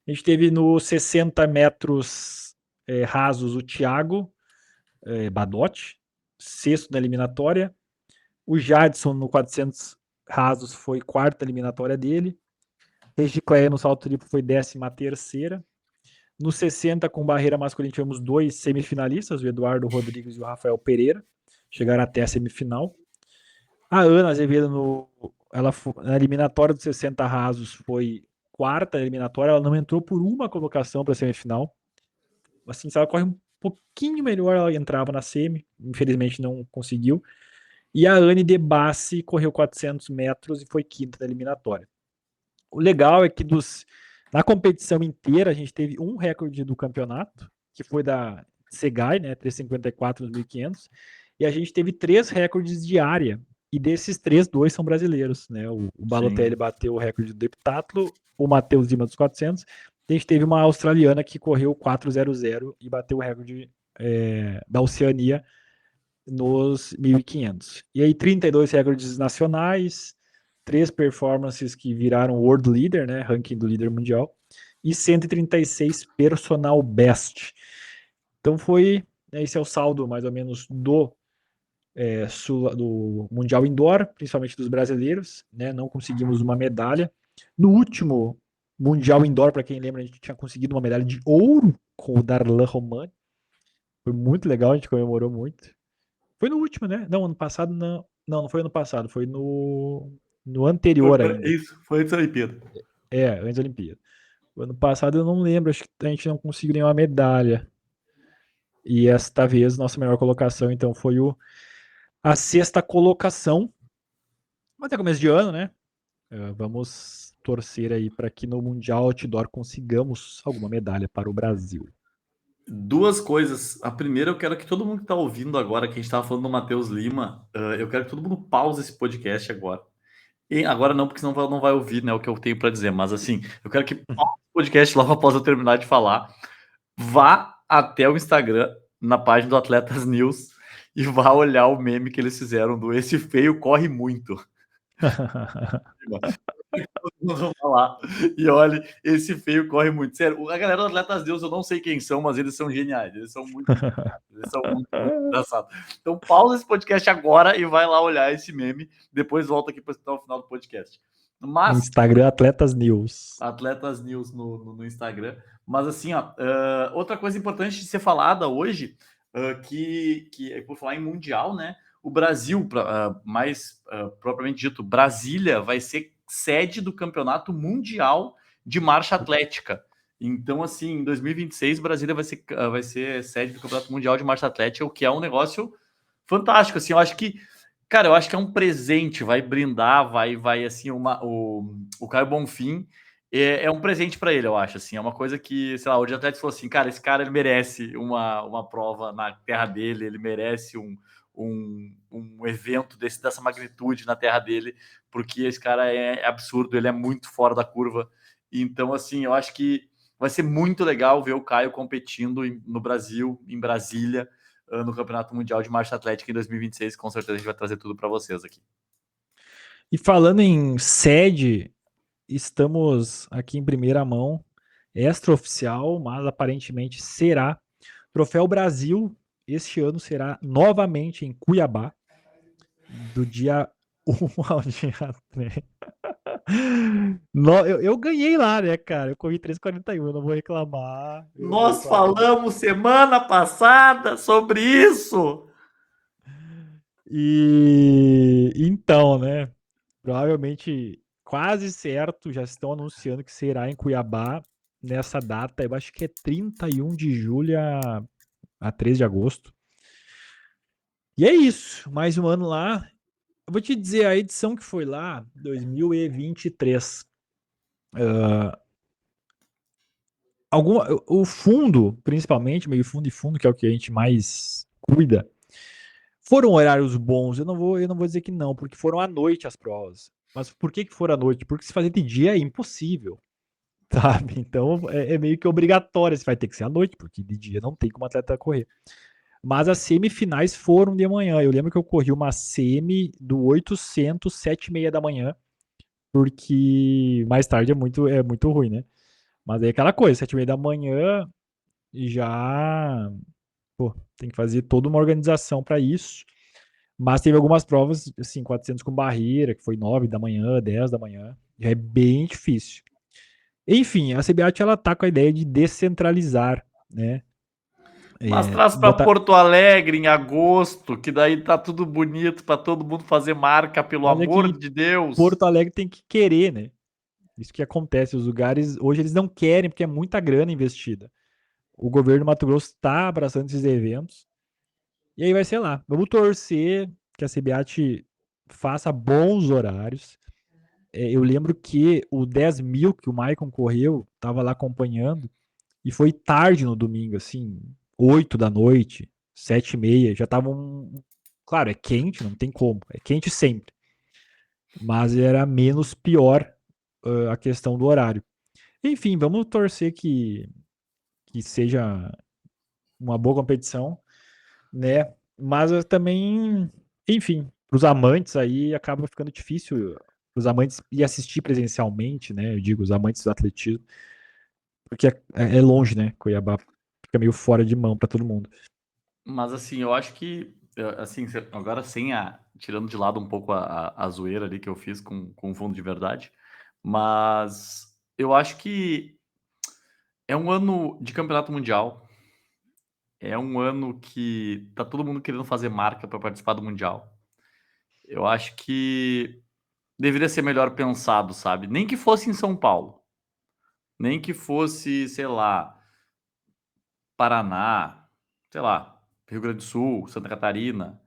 A gente teve no 60 metros rasos o Thiago Badotti, 6º na eliminatória. O Jadson no 400 rasos foi 4ª eliminatória dele. Regicleia no salto triplo foi 13ª. No 60 com barreira masculina tivemos 2 semifinalistas, o Eduardo Rodrigues e o Rafael Pereira, chegaram até a semifinal. A Ana Azevedo na eliminatória dos 60 rasos foi 4ª eliminatória, ela não entrou por uma colocação para a semifinal. Assim, se ela corre um pouquinho melhor, ela entrava na semi, infelizmente não conseguiu. E a Anne De Bassi correu 400 metros e foi 5ª na eliminatória. O legal é que na competição inteira a gente teve um recorde do campeonato, que foi da Segai, né, 3,54 nos 1.500, e a gente teve 3 recordes de área, e desses 3, 2 são brasileiros, né, o Balotelli bateu o recorde do heptatlo, o Matheus Lima dos 400, e a gente teve uma australiana que correu 4,00 e bateu o recorde da Oceania nos 1.500. E aí 32 recordes nacionais, 3 performances que viraram World Leader, né, ranking do líder mundial, e 136 personal best. Então esse é o saldo mais ou menos do Mundial Indoor, principalmente dos brasileiros, né, não conseguimos uma medalha. No último Mundial Indoor, para quem lembra, a gente tinha conseguido uma medalha de ouro com o Darlan Romani. Foi muito legal, a gente comemorou muito. Foi no último, né? Não, ano passado não. Não foi ano passado, foi no anterior ainda. Isso, foi antes da Olimpíada. Antes da Olimpíada. O ano passado eu não lembro, acho que a gente não conseguiu nenhuma medalha. E esta vez, nossa melhor colocação, então, foi a 6ª colocação. Até começo de ano, né? Vamos torcer aí para que no Mundial Outdoor consigamos alguma medalha para o Brasil. 2 coisas. A primeira, eu quero que todo mundo que está ouvindo agora, que a gente estava falando do Matheus Lima, eu quero que todo mundo pause esse podcast agora. E agora não, porque senão não vai ouvir, né, o que eu tenho para dizer. Mas assim, eu quero que pause o podcast logo após eu terminar de falar. Vá até o Instagram, na página do Atletas News, e vá olhar o meme que eles fizeram do Esse Feio Corre Muito. Vamos falar. E olha, esse feio corre muito. Sério, a galera do Atletas Deus, eu não sei quem são, mas eles são geniais. Eles são muito engraçados. Então, pausa esse podcast agora e vai lá olhar esse meme. Depois volta aqui para escutar o final do podcast. Mas, Instagram Atletas News. Atletas News no Instagram. Mas assim, ó, outra coisa importante de ser falada hoje, que por falar em Mundial, né? O Brasil, mais propriamente dito, Brasília vai ser sede do Campeonato Mundial de Marcha Atlética. Então, assim, em 2026, Brasília vai ser sede do Campeonato Mundial de Marcha Atlética, o que é um negócio fantástico. Assim, eu acho que, cara, é um presente, vai brindar, vai assim, o Caio Bonfim é um presente para ele, eu acho, assim, é uma coisa que, sei lá, o Atlético falou assim, cara, esse cara, ele merece uma prova na terra dele, ele merece um evento dessa magnitude na terra dele, porque esse cara é absurdo, ele é muito fora da curva. Então, assim, eu acho que vai ser muito legal ver o Caio competindo no Brasil, em Brasília, no Campeonato Mundial de Marcha Atlética em 2026. Com certeza a gente vai trazer tudo para vocês aqui. E falando em sede, estamos aqui em primeira mão, extraoficial, mas aparentemente será. Troféu Brasil este ano será novamente em Cuiabá, do dia uma audiência, né? No, eu ganhei lá, né, cara? Eu corri 3:41, eu não vou reclamar. Eu Nós tô ali. falamos semana passada sobre isso. E então, né? Provavelmente quase certo, já estão anunciando que será em Cuiabá nessa data. Eu acho que é 31 de julho a 3 de agosto. E é isso, mais um ano lá. Eu vou te dizer, a edição que foi lá, 2023. O fundo, principalmente, meio fundo e fundo, que é o que a gente mais cuida, foram horários bons. Eu não vou dizer que não, porque foram à noite as provas. Mas por que foram à noite? Porque se fazer de dia é impossível, sabe? Então é meio que obrigatório. Você vai ter que ser à noite, porque de dia não tem como o atleta correr. Mas as semifinais foram de manhã. Eu lembro que eu corri uma semi do 800, 7:30 da manhã, porque mais tarde é muito ruim, né? Mas aí é aquela coisa, 7:30 da manhã já, pô, tem que fazer toda uma organização para isso. Mas teve algumas provas, assim, 400 com barreira, que foi 9 da manhã, 10 da manhã. Já é bem difícil. Enfim, a CBAT ela tá com a ideia de descentralizar, né? Mas traz para Botar, Porto Alegre em agosto, que daí tá tudo bonito para todo mundo fazer marca, pelo mas é amor que de Deus. Porto Alegre tem que querer, né? Isso que acontece. Os lugares, hoje eles não querem, porque é muita grana investida. O governo do Mato Grosso está abraçando esses eventos. E aí vai ser lá. Vamos torcer que a CBAT faça bons horários. Eu lembro que o 10.000 que o Maicon correu, tava lá acompanhando, e foi tarde no domingo, assim, 8 da noite, 7:30, já tava Claro, é quente, não tem como, é quente sempre, mas era menos pior a questão do horário. Enfim, vamos torcer que seja uma boa competição, né? Mas também, enfim, para os amantes aí acaba ficando difícil os amantes ir assistir presencialmente, né? Eu digo, os amantes do atletismo, porque é longe, né? Cuiabá fica meio fora de mão para todo mundo. Mas assim, eu acho que, assim, agora sem tirando de lado um pouco a zoeira ali que eu fiz com o fundo de verdade, mas eu acho que é um ano de campeonato mundial, é um ano que tá todo mundo querendo fazer marca para participar do mundial. Eu acho que deveria ser melhor pensado, sabe? Nem que fosse em São Paulo, nem que fosse, sei lá, Paraná, sei lá, Rio Grande do Sul, Santa Catarina,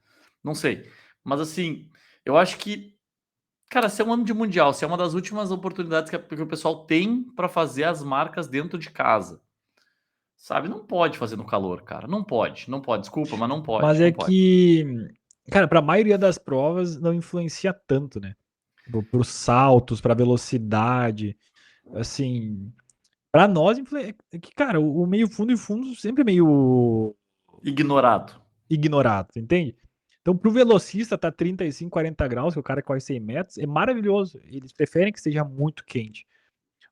não sei. Mas assim, eu acho que, cara, se é um ano de mundial, se é uma das últimas oportunidades que o pessoal tem para fazer as marcas dentro de casa, sabe? Não pode fazer no calor, cara. Não pode, não pode. Desculpa, mas não Mas pode, é não pode. que, cara, para a maioria das provas não influencia tanto, né? Para os saltos, para velocidade, assim, para nós é que, cara, o meio fundo e fundo sempre é meio Ignorado. ignorado, entende? Então, pro velocista tá 35, 40 graus, que o cara corre 100 metros, é maravilhoso. Eles preferem que esteja muito quente.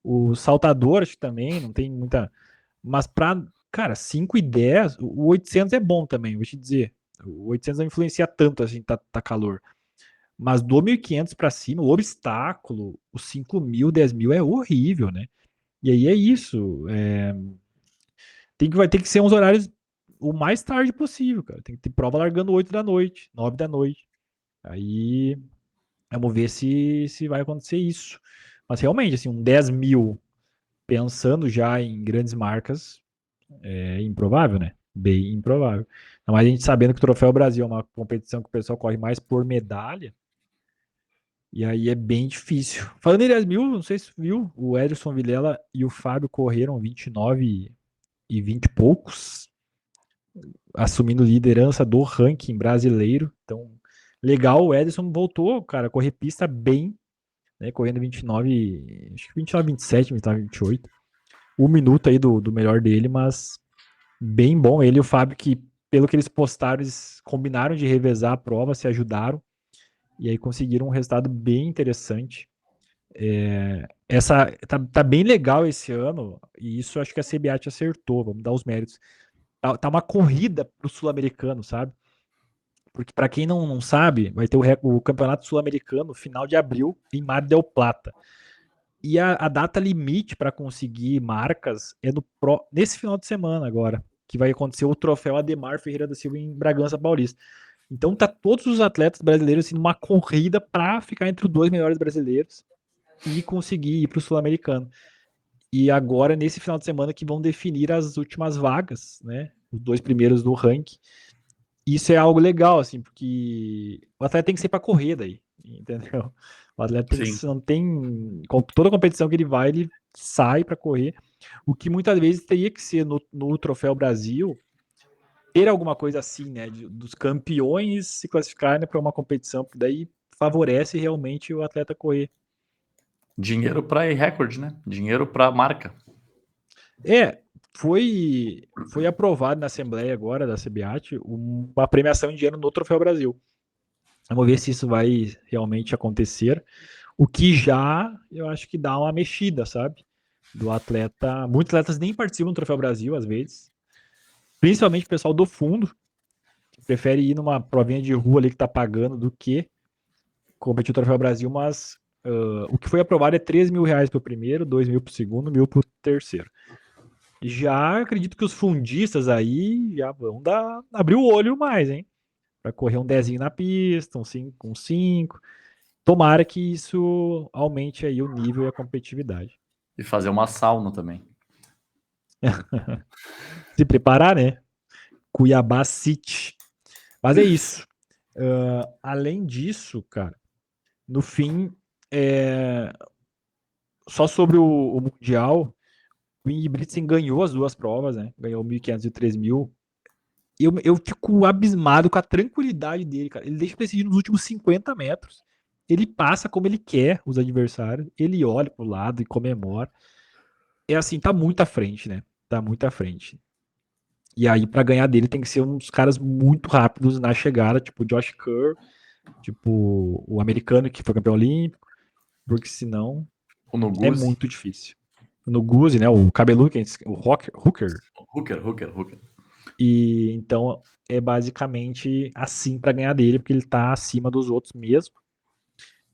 O saltador, acho que também, não tem muita. Mas pra, cara, 5 e 10, o 800 é bom também, vou te dizer. O 800 não influencia tanto assim, tá calor. Mas do 1.500 pra cima, o obstáculo, os 5.000, 10.000 é horrível, né? E aí é isso. Vai ter que ser uns horários o mais tarde possível, cara. Tem que ter prova largando 8 da noite, 9 da noite. Aí vamos ver se vai acontecer isso. Mas realmente, assim, um 10.000 pensando já em grandes marcas é improvável, né? Bem improvável. Mas a gente sabendo que o Troféu Brasil é uma competição que o pessoal corre mais por medalha, e aí é bem difícil. Falando em 10.000, não sei se você viu, o Ederson Vilela e o Fábio correram 29 e 20 e poucos, assumindo liderança do ranking brasileiro. Então, legal, o Ederson voltou, cara, a correr pista bem, né? Correndo 29, acho que 29, 27, 29, 28. Um minuto aí do melhor dele, mas bem bom. Ele e o Fábio, que pelo que eles postaram, eles combinaram de revezar a prova, se ajudaram, e aí conseguiram um resultado bem interessante. Tá bem legal esse ano, e isso acho que a CBAT acertou, vamos dar os méritos. Tá uma corrida pro sul-americano, sabe? Porque para quem não sabe, vai ter o Campeonato Sul-Americano final de abril em Mar del Plata. E a data limite para conseguir marcas é nesse final de semana agora, que vai acontecer o troféu Ademar Ferreira da Silva em Bragança Paulista. Então tá todos os atletas brasileiros assim, numa corrida para ficar entre os 2 melhores brasileiros e conseguir ir para o Sul-Americano. E agora, nesse final de semana, que vão definir as últimas vagas, né? Os 2 primeiros do ranking. Isso é algo legal, assim, porque o atleta tem que ser para correr daí, entendeu? O atleta tem Sim. que, não tem, toda competição que ele vai, ele sai para correr, o que muitas vezes teria que ser no Troféu Brasil, ter alguma coisa assim, né, dos campeões se classificarem para uma competição, porque daí favorece realmente o atleta correr. Dinheiro para recorde, né? Dinheiro para marca. Foi aprovado na Assembleia agora da CBAT uma premiação em dinheiro no Troféu Brasil. Vamos ver se isso vai realmente acontecer. O que já, eu acho que dá uma mexida, sabe? Do atleta. Muitos atletas nem participam do Troféu Brasil, às vezes. Principalmente o pessoal do fundo, que prefere ir numa provinha de rua ali que tá pagando do que competir o Troféu Brasil, mas o que foi aprovado é R$ 3.000 pro primeiro, 2.000 pro segundo, 1.000 pro terceiro. Já acredito que os fundistas aí já vão abrir o olho mais, hein? Para correr um 10 na pista, um 5, um 5. Tomara que isso aumente aí o nível e a competitividade. E fazer uma sauna também. Se preparar, né? Cuiabá City. Mas é isso. Além disso, cara, no fim, só sobre o Mundial, o Ingebrigtsen ganhou as 2 provas, né? Ganhou 1.500 e 3.000. Eu fico abismado com a tranquilidade dele, cara. Ele deixa decidir nos últimos 50 metros. Ele passa como ele quer os adversários. Ele olha pro lado e comemora. É assim, tá muito à frente, né? Tá muito à frente. E aí, para ganhar dele, tem que ser uns caras muito rápidos na chegada, tipo o Josh Kerr, tipo o americano que foi campeão olímpico, porque senão O é Noguzi. muito difícil. No Guzzi, né? O cabeludo, o Hooker. Hooker. E então é basicamente assim para ganhar dele, porque ele tá acima dos outros mesmo.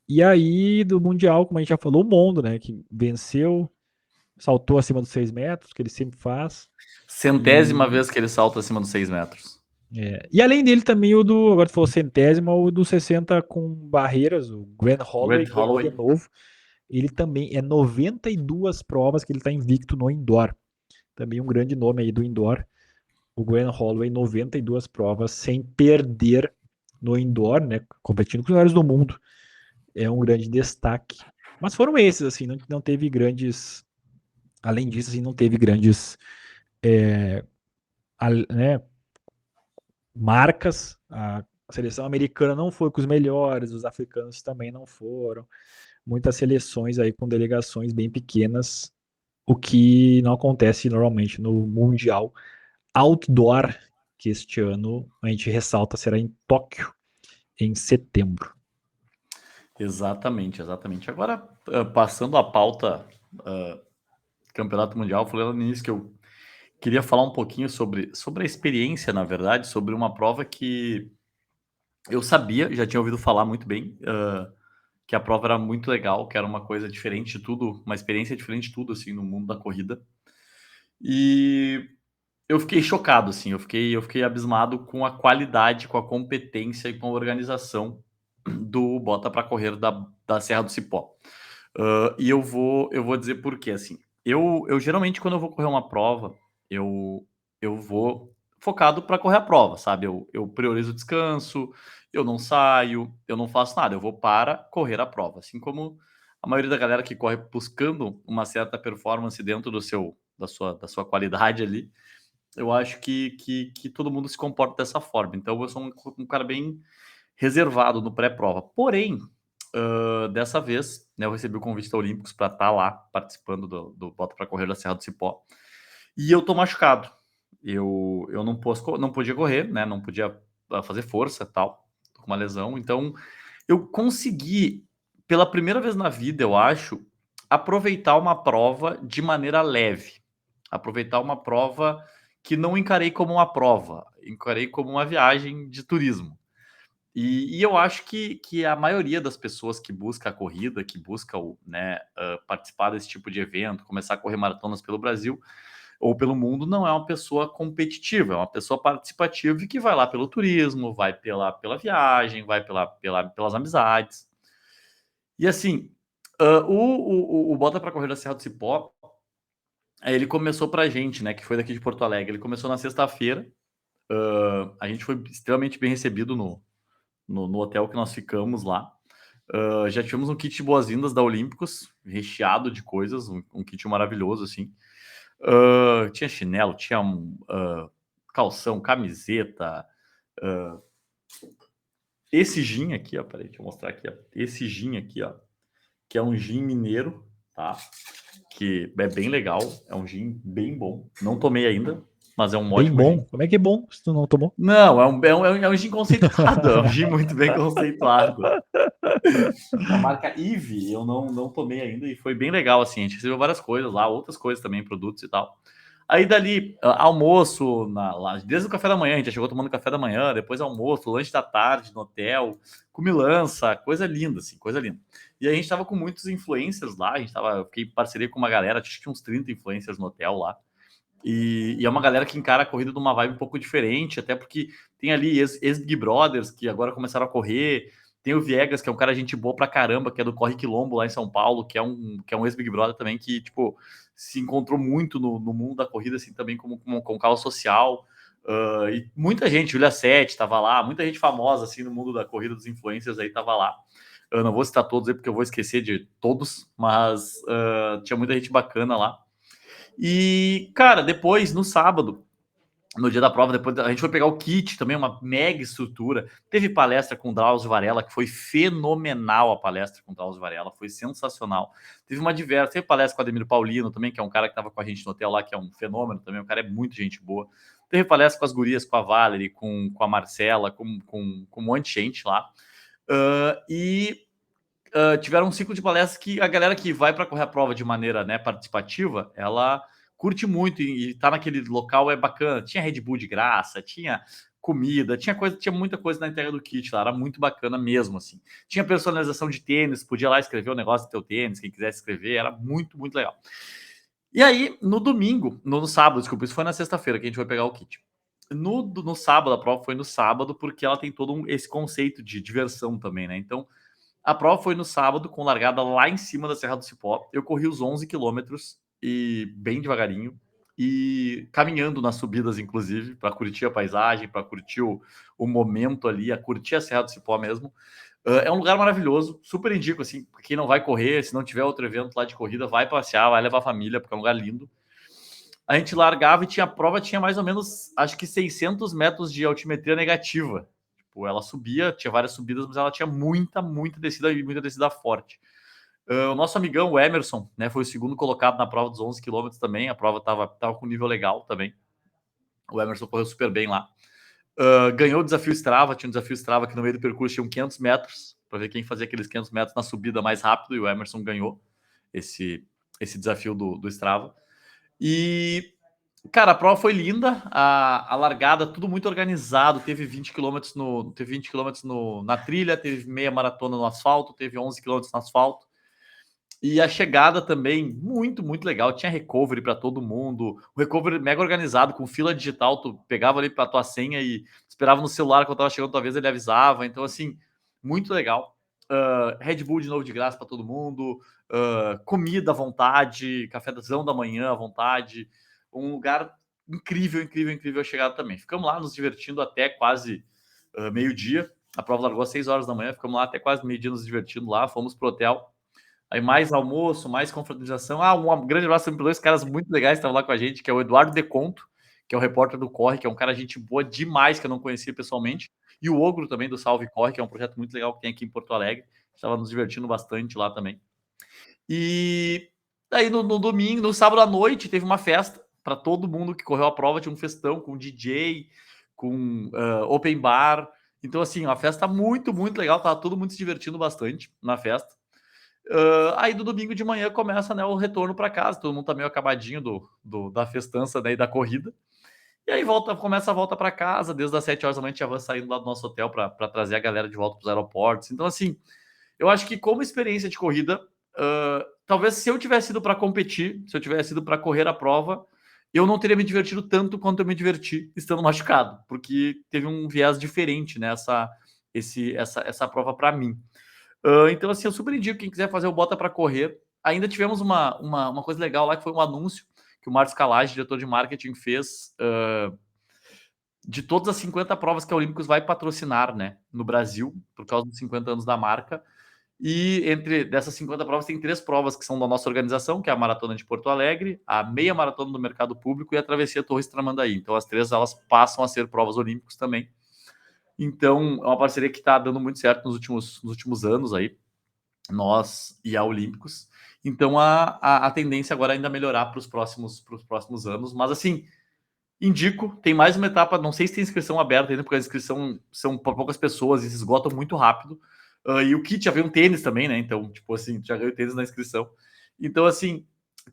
E aí, do Mundial, como a gente já falou, o Mondo, né? Que venceu, saltou acima dos 6 metros, que ele sempre faz. 100ª E, vez que ele salta acima dos 6 metros. e além dele também agora tu falou centésima, o do 60 com barreiras, o Grant Holloway Grant ganhou de Holloway. novo. Ele também é 92 provas que ele tá invicto no indoor. Também um grande nome aí do indoor. O Grant Holloway, 92 provas sem perder no indoor, né? Competindo com os melhores do mundo. É um grande destaque. Mas foram esses, assim, não teve grandes. Além disso, assim, não teve grandes né, marcas. A seleção americana não foi com os melhores, os africanos também não foram. Muitas seleções aí com delegações bem pequenas, o que não acontece normalmente no Mundial Outdoor, que este ano a gente ressalta será em Tóquio, em setembro. Exatamente. Agora, passando a pauta Campeonato Mundial, falei lá no início que eu queria falar um pouquinho sobre a experiência, na verdade, sobre uma prova que eu sabia, já tinha ouvido falar muito bem, que a prova era muito legal, que era uma coisa diferente de tudo, uma experiência diferente de tudo, assim, no mundo da corrida. E eu fiquei chocado, assim, eu fiquei abismado com a qualidade, com a competência e com a organização do Bota para Correr da Serra do Cipó. E eu vou dizer por quê, assim. Eu geralmente, quando eu vou correr uma prova, eu vou focado para correr a prova, sabe? Eu priorizo o descanso, eu não saio, eu não faço nada, eu vou para correr a prova. Assim como a maioria da galera que corre buscando uma certa performance dentro da sua qualidade ali, eu acho que todo mundo se comporta dessa forma. Então eu sou um cara bem reservado no pré-prova. Porém, dessa vez, né, eu recebi o convite da Olímpicos para estar lá participando do Bota para Correr da Serra do Cipó. E eu tô machucado. Eu não podia correr, né? Não podia fazer força e tal. Tô com uma lesão. Então, eu consegui, pela primeira vez na vida, eu acho, aproveitar uma prova de maneira leve. Aproveitar uma prova que não encarei como uma prova, encarei como uma viagem de turismo. E eu acho que a maioria das pessoas que busca a corrida, que busca participar desse tipo de evento, começar a correr maratonas pelo Brasil ou pelo mundo, não é uma pessoa competitiva, é uma pessoa participativa e que vai lá pelo turismo, vai pela viagem, vai pelas amizades. E assim, o Bota para Correr da Serra do Cipó, ele começou pra gente, né, que foi daqui de Porto Alegre. Ele começou na sexta-feira. A gente foi extremamente bem recebido no hotel que nós ficamos lá. Já tivemos um kit de boas-vindas da Olímpicos, recheado de coisas, um kit maravilhoso, assim. Tinha chinelo, tinha calção, camiseta. ah, esse gin aqui, ó, peraí, deixa eu mostrar aqui, ó. Esse gin aqui, ó, que é um gin mineiro, tá? Que é bem legal, é um gin bem bom. Não tomei ainda, mas é um Bem ótimo gin. bom. Como é que é bom se tu não tomou? Não, é um gin conceituado, é um gin muito bem conceituado. Da marca Eve, eu não tomei ainda e foi bem legal, assim. A gente recebeu várias coisas lá, outras coisas também, produtos e tal. Aí dali, almoço, lá, desde o café da manhã, a gente já chegou tomando café da manhã, depois almoço, lanche da tarde no hotel, comilança, coisa linda, assim, coisa linda. E a gente tava com muitos influencers lá, eu fiquei em parceria com uma galera, acho que tinha uns 30 influencers no hotel lá. E é uma galera que encara a corrida de uma vibe um pouco diferente, até porque tem ali ex-Big Brothers que agora começaram a correr. Tem o Viegas, que é um cara gente boa pra caramba, que é do Corre Quilombo lá em São Paulo, que é um ex-Big Brother também, que, tipo, se encontrou muito no mundo da corrida, assim, também como causa social. E muita gente, Julia Sete tava lá, muita gente famosa, assim, no mundo da corrida dos influencers aí tava lá. Eu não vou citar todos aí, porque eu vou esquecer de todos, mas tinha muita gente bacana lá. E, cara, depois, no sábado, no dia da prova, depois a gente foi pegar o kit também, uma mega estrutura. Teve palestra com o Drauzio Varela, que foi fenomenal a palestra com o Drauzio Varela, foi sensacional. Teve palestra com o Ademir Paulino também, que é um cara que estava com a gente no hotel lá, que é um fenômeno também, o cara é muito gente boa. Teve palestra com as gurias, com a Valerie, com a Marcela, com um monte de gente lá. E tiveram um ciclo de palestras que a galera que vai para correr a prova de maneira, né, participativa, ela curte muito e tá naquele local é bacana. Tinha Red Bull de graça, tinha comida, tinha muita coisa na entrega do kit lá, era muito bacana mesmo, assim. Tinha personalização de tênis, podia lá escrever o negócio do teu tênis, quem quisesse escrever, era muito, muito legal. E aí, no domingo, no sábado, desculpa, isso foi na sexta-feira que a gente foi pegar o kit. No sábado, a prova foi no sábado, porque ela tem todo esse conceito de diversão também, né? Então, a prova foi no sábado, com largada lá em cima da Serra do Cipó. Eu corri os 11 quilômetros, e bem devagarinho, e caminhando nas subidas, inclusive, para curtir a paisagem, para curtir o momento ali, a curtir a Serra do Cipó mesmo. É um lugar maravilhoso, super indico, assim, pra quem não vai correr, se não tiver outro evento lá de corrida, vai passear, vai levar a família, porque é um lugar lindo. A gente largava e tinha a prova, tinha mais ou menos, acho que 600 metros de altimetria negativa. Tipo, ela subia, tinha várias subidas, mas ela tinha muita, muita descida forte. O nosso amigão, o Emerson, né, foi o segundo colocado na prova dos 11 quilômetros também. A prova tava com nível legal também. O Emerson correu super bem lá. Ganhou o desafio Strava, tinha um desafio Strava que no meio do percurso tinha 500 metros, para ver quem fazia aqueles 500 metros na subida mais rápido, e o Emerson ganhou esse desafio do Strava. E, cara, a prova foi linda, a largada, tudo muito organizado. Teve 20 quilômetros na trilha, teve meia maratona no asfalto, teve 11 quilômetros no asfalto. E a chegada também, muito, muito legal. Tinha recovery para todo mundo. O recovery mega organizado, com fila digital. Tu pegava ali para tua senha e esperava no celular quando tava chegando tua vez, ele avisava. Então, assim, muito legal. Red Bull de novo de graça para todo mundo. Comida à vontade, cafezão da manhã à vontade. Um lugar incrível, incrível, incrível a chegada também. Ficamos lá nos divertindo até quase meio-dia. A prova largou às 6 horas da manhã. Ficamos lá até quase meio-dia nos divertindo lá. Fomos pro hotel. Aí mais almoço, mais confraternização. Um grande abraço para dois caras muito legais que estavam lá com a gente, que é o Eduardo Deconto, que é o repórter do Corre, que é um cara gente boa demais, que eu não conhecia pessoalmente, e o Ogro também, do Salve Corre, que é um projeto muito legal que tem aqui em Porto Alegre. Estava nos divertindo bastante lá também. E aí no domingo, no sábado à noite, teve uma festa para todo mundo que correu a prova. Tinha um festão com DJ, com open bar. Então, assim, uma festa muito, muito legal. Tava todo mundo se divertindo bastante na festa. Aí do domingo de manhã começa, né, o retorno para casa. Todo mundo tá meio acabadinho da festança, né, e da corrida. E aí começa a volta para casa, desde as 7 horas da manhã a gente já vai saindo lá do nosso hotel para trazer a galera de volta para os aeroportos. Então, assim, eu acho que como experiência de corrida, talvez se eu tivesse ido para competir, se eu tivesse ido para correr a prova, eu não teria me divertido tanto quanto eu me diverti estando machucado, porque teve um viés diferente nessa essa prova para mim. Então, assim, eu super indico quem quiser fazer o Bota para correr. Ainda tivemos uma coisa legal lá, que foi um anúncio que o Márcio Calage, diretor de marketing, fez de todas as 50 provas que a Olímpicos vai patrocinar, né, no Brasil, por causa dos 50 anos da marca. E entre dessas 50 provas, tem 3 provas que são da nossa organização, que é a Maratona de Porto Alegre, a Meia Maratona do Mercado Público e a Travessia Torres Tramandaí. Então, as 3 elas passam a ser provas olímpicos também. Então, é uma parceria que está dando muito certo nos últimos anos aí, nós e a Olímpicos. Então, a tendência agora é ainda melhorar para os próximos anos. Mas, assim, indico, tem mais uma etapa, não sei se tem inscrição aberta ainda, porque a inscrição são para poucas pessoas e se esgotam muito rápido. E o kit já veio um tênis também, né? Então, tipo assim, já ganhou tênis na inscrição. Então, assim,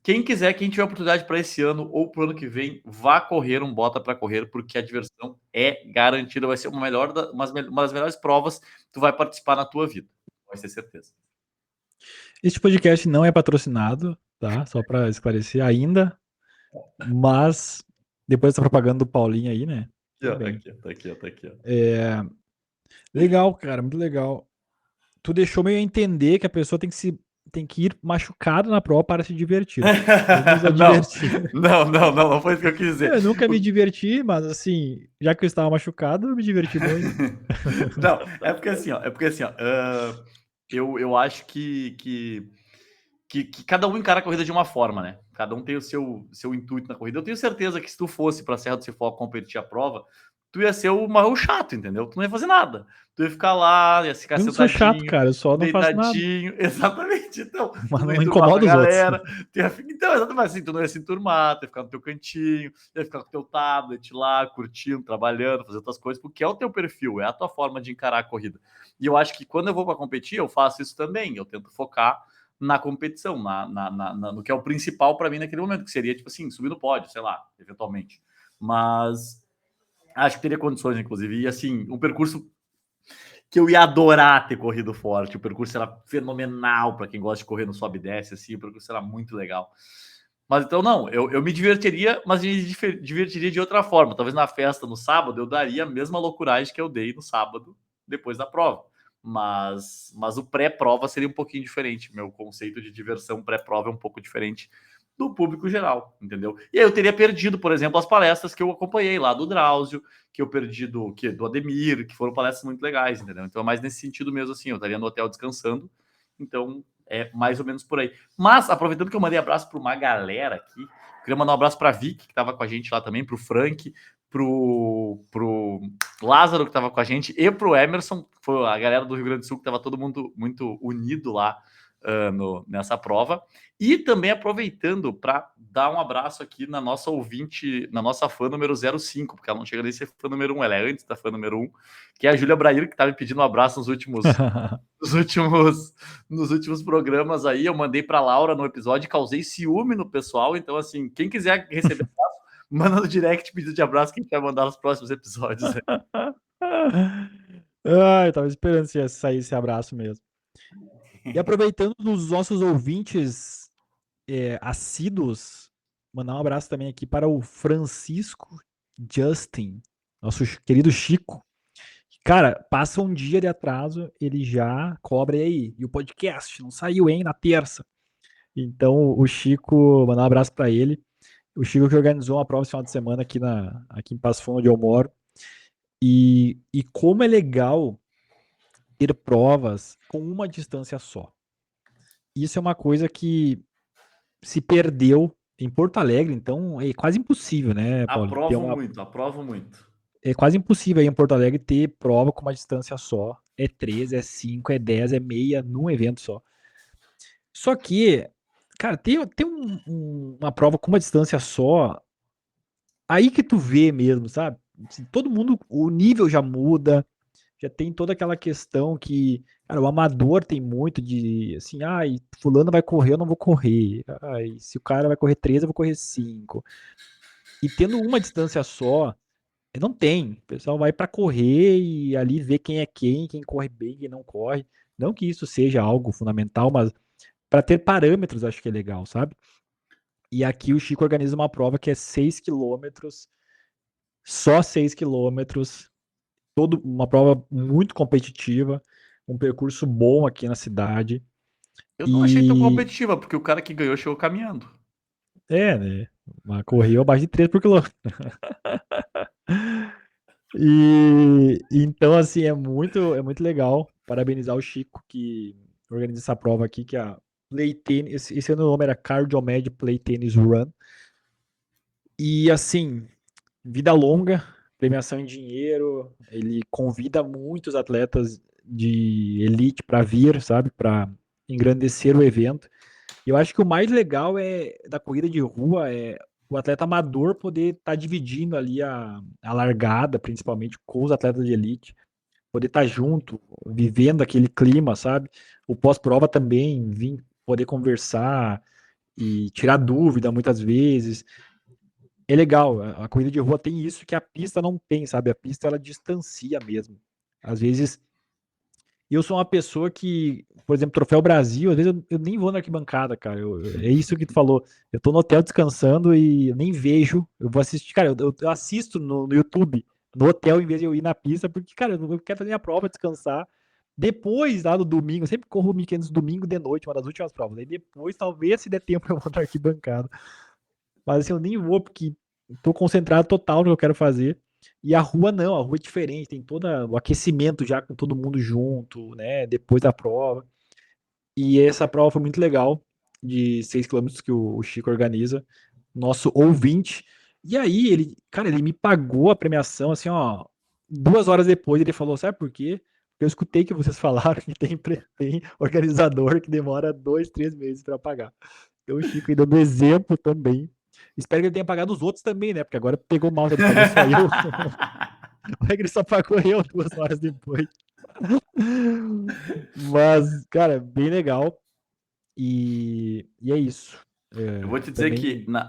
quem quiser, quem tiver oportunidade para esse ano ou para o ano que vem, vá correr um Bota para correr, porque a diversão é garantida. Vai ser uma das melhores provas que tu vai participar na tua vida. Vai ser certeza. Este podcast não é patrocinado, tá? Só para esclarecer ainda, mas depois dessa propaganda do Paulinho aí, né? Aqui, ó, Tudo bem. tá aqui, ó, tá aqui, ó. Legal, cara, muito legal. Tu deixou meio a entender que a pessoa tem que ir machucado na prova para se divertir. Vamos a divertir. Não foi isso que eu quis dizer. Eu nunca me diverti, mas assim, já que eu estava machucado, eu me diverti muito. Não, é porque assim, ó, eu acho que cada um encara a corrida de uma forma, né? Cada um tem o seu intuito na corrida. Eu tenho certeza que se tu fosse para a Serra do Cipó competir a prova, tu ia ser o maior chato, entendeu? Tu não ia fazer nada. Tu ia ficar lá, ia ficar Eu não sou chato, sentadinho, cara, eu só não faço nada. deitadinho. Exatamente. Então, Mas tu não ia não enturmar com a incomoda os outros. galera. Então, exatamente assim, tu não ia se enturmar, tu ia ficar no teu cantinho, ia ficar com o teu tablet lá, curtindo, trabalhando, fazendo outras coisas, porque é o teu perfil, é a tua forma de encarar a corrida. E eu acho que quando eu vou para competir, eu faço isso também. Eu tento focar na competição, no que é o principal para mim naquele momento, que seria, tipo assim, subir no pódio, sei lá, eventualmente. Mas acho que teria condições, inclusive. E, assim, um percurso que eu ia adorar ter corrido forte. O percurso era fenomenal para quem gosta de correr no sobe e desce, assim, o percurso era muito legal. Mas então, não, eu me divertiria, mas me divertiria de outra forma. Talvez na festa no sábado eu daria a mesma loucuragem que eu dei no sábado, depois da prova. Mas o pré-prova seria um pouquinho diferente. Meu conceito de diversão pré-prova é um pouco diferente do público geral, entendeu? E aí eu teria perdido, por exemplo, as palestras que eu acompanhei lá do Drauzio, que eu perdi do Ademir, que foram palestras muito legais, entendeu? Então é mais nesse sentido mesmo, assim, eu estaria no hotel descansando, então é mais ou menos por aí. Mas, aproveitando que eu mandei abraço para uma galera aqui, queria mandar um abraço para a Vicky, que estava com a gente lá também, para o Frank, pro Lázaro, que estava com a gente, e pro Emerson, foi a galera do Rio Grande do Sul, que estava todo mundo muito unido lá nessa prova. E também aproveitando para dar um abraço aqui na nossa ouvinte, na nossa fã número 05, porque ela não chega nem a ser fã número 1, ela é antes da fã número 1, que é a Júlia Brair, que estava me pedindo um abraço nos últimos programas aí. Eu mandei para Laura no episódio, causei ciúme no pessoal. Então, assim, quem quiser receber abraço, manda no direct pedido de abraço que a gente vai mandar nos próximos episódios. Eu tava esperando se sair esse abraço mesmo. E aproveitando dos nossos ouvintes assíduos, mandar um abraço também aqui para o Francisco Justin, nosso querido Chico. Cara, passa um dia de atraso, ele já cobra aí. E o podcast não saiu, hein, na terça. Então, o Chico, mandar um abraço para ele. O Chico que organizou uma prova esse final de semana aqui em Passo Fundo, onde eu moro. E como é legal ter provas com uma distância só. Isso é uma coisa que se perdeu em Porto Alegre, então é quase impossível, né, Paulo? Aprovo muito. É quase impossível aí em Porto Alegre ter prova com uma distância só. É 3, é 5, é 10, é meia num evento só. Só que, cara, tem uma prova com uma distância só, aí que tu vê mesmo, sabe? Assim, todo mundo, o nível já muda, já tem toda aquela questão que, cara, o amador tem muito de, assim, fulano vai correr, eu não vou correr. Se o cara vai correr 3, eu vou correr 5. E tendo uma distância só, não tem. O pessoal vai para correr e ali ver quem é quem corre bem, quem não corre. Não que isso seja algo fundamental, mas para ter parâmetros acho que é legal, sabe? E aqui o Chico organiza uma prova que é 6 quilômetros, só 6 quilômetros, uma prova muito competitiva, um percurso bom aqui na cidade. Eu não achei tão E competitiva, porque o cara que ganhou chegou caminhando. né? Mas correu abaixo de 3 por quilômetro. E então, assim, é muito legal. Parabenizar o Chico que organiza essa prova aqui, que é a Play Tennis. Esse ano o nome era Cardiomed Play Tennis Run. E assim, vida longa, premiação em dinheiro. Ele convida muitos atletas de elite para vir, sabe, para engrandecer o evento. E eu acho que o mais legal da corrida de rua é o atleta amador poder estar dividindo ali a largada, principalmente com os atletas de elite, poder estar junto, vivendo aquele clima, sabe? O pós-prova também, vir poder conversar e tirar dúvida muitas vezes. É legal, a corrida de rua tem isso que a pista não tem, sabe? A pista ela distancia mesmo. Às vezes eu sou uma pessoa que, por exemplo, Troféu Brasil, às vezes eu nem vou na arquibancada, cara. É isso que tu falou. Eu tô no hotel descansando e eu nem vejo. Eu vou assistir, cara, eu assisto no YouTube, no hotel, em vez de eu ir na pista, porque, cara, eu quero fazer minha prova, descansar. Depois, lá no domingo, eu sempre corro 1.500 domingo de noite, uma das últimas provas. Aí depois, talvez, se der tempo, eu vou na arquibancada. Mas assim, eu nem vou, porque tô concentrado total no que eu quero fazer. E a rua não, a rua é diferente, tem todo o aquecimento já com todo mundo junto, né? Depois da prova. E essa prova foi muito legal, de 6 quilômetros que o Chico organiza, nosso ouvinte. E aí, cara, ele me pagou a premiação, assim, ó, 2 horas depois ele falou, sabe por quê? Porque eu escutei que vocês falaram que tem organizador que demora 2, 3 meses para pagar. Então o Chico aí dando exemplo também. Espero que ele tenha pagado os outros também, né? Porque agora pegou mal, se ele pagou só eu. Como é que ele só pagou eu 2 horas depois? Mas, cara, bem legal. E é isso. Eu vou te dizer que Também.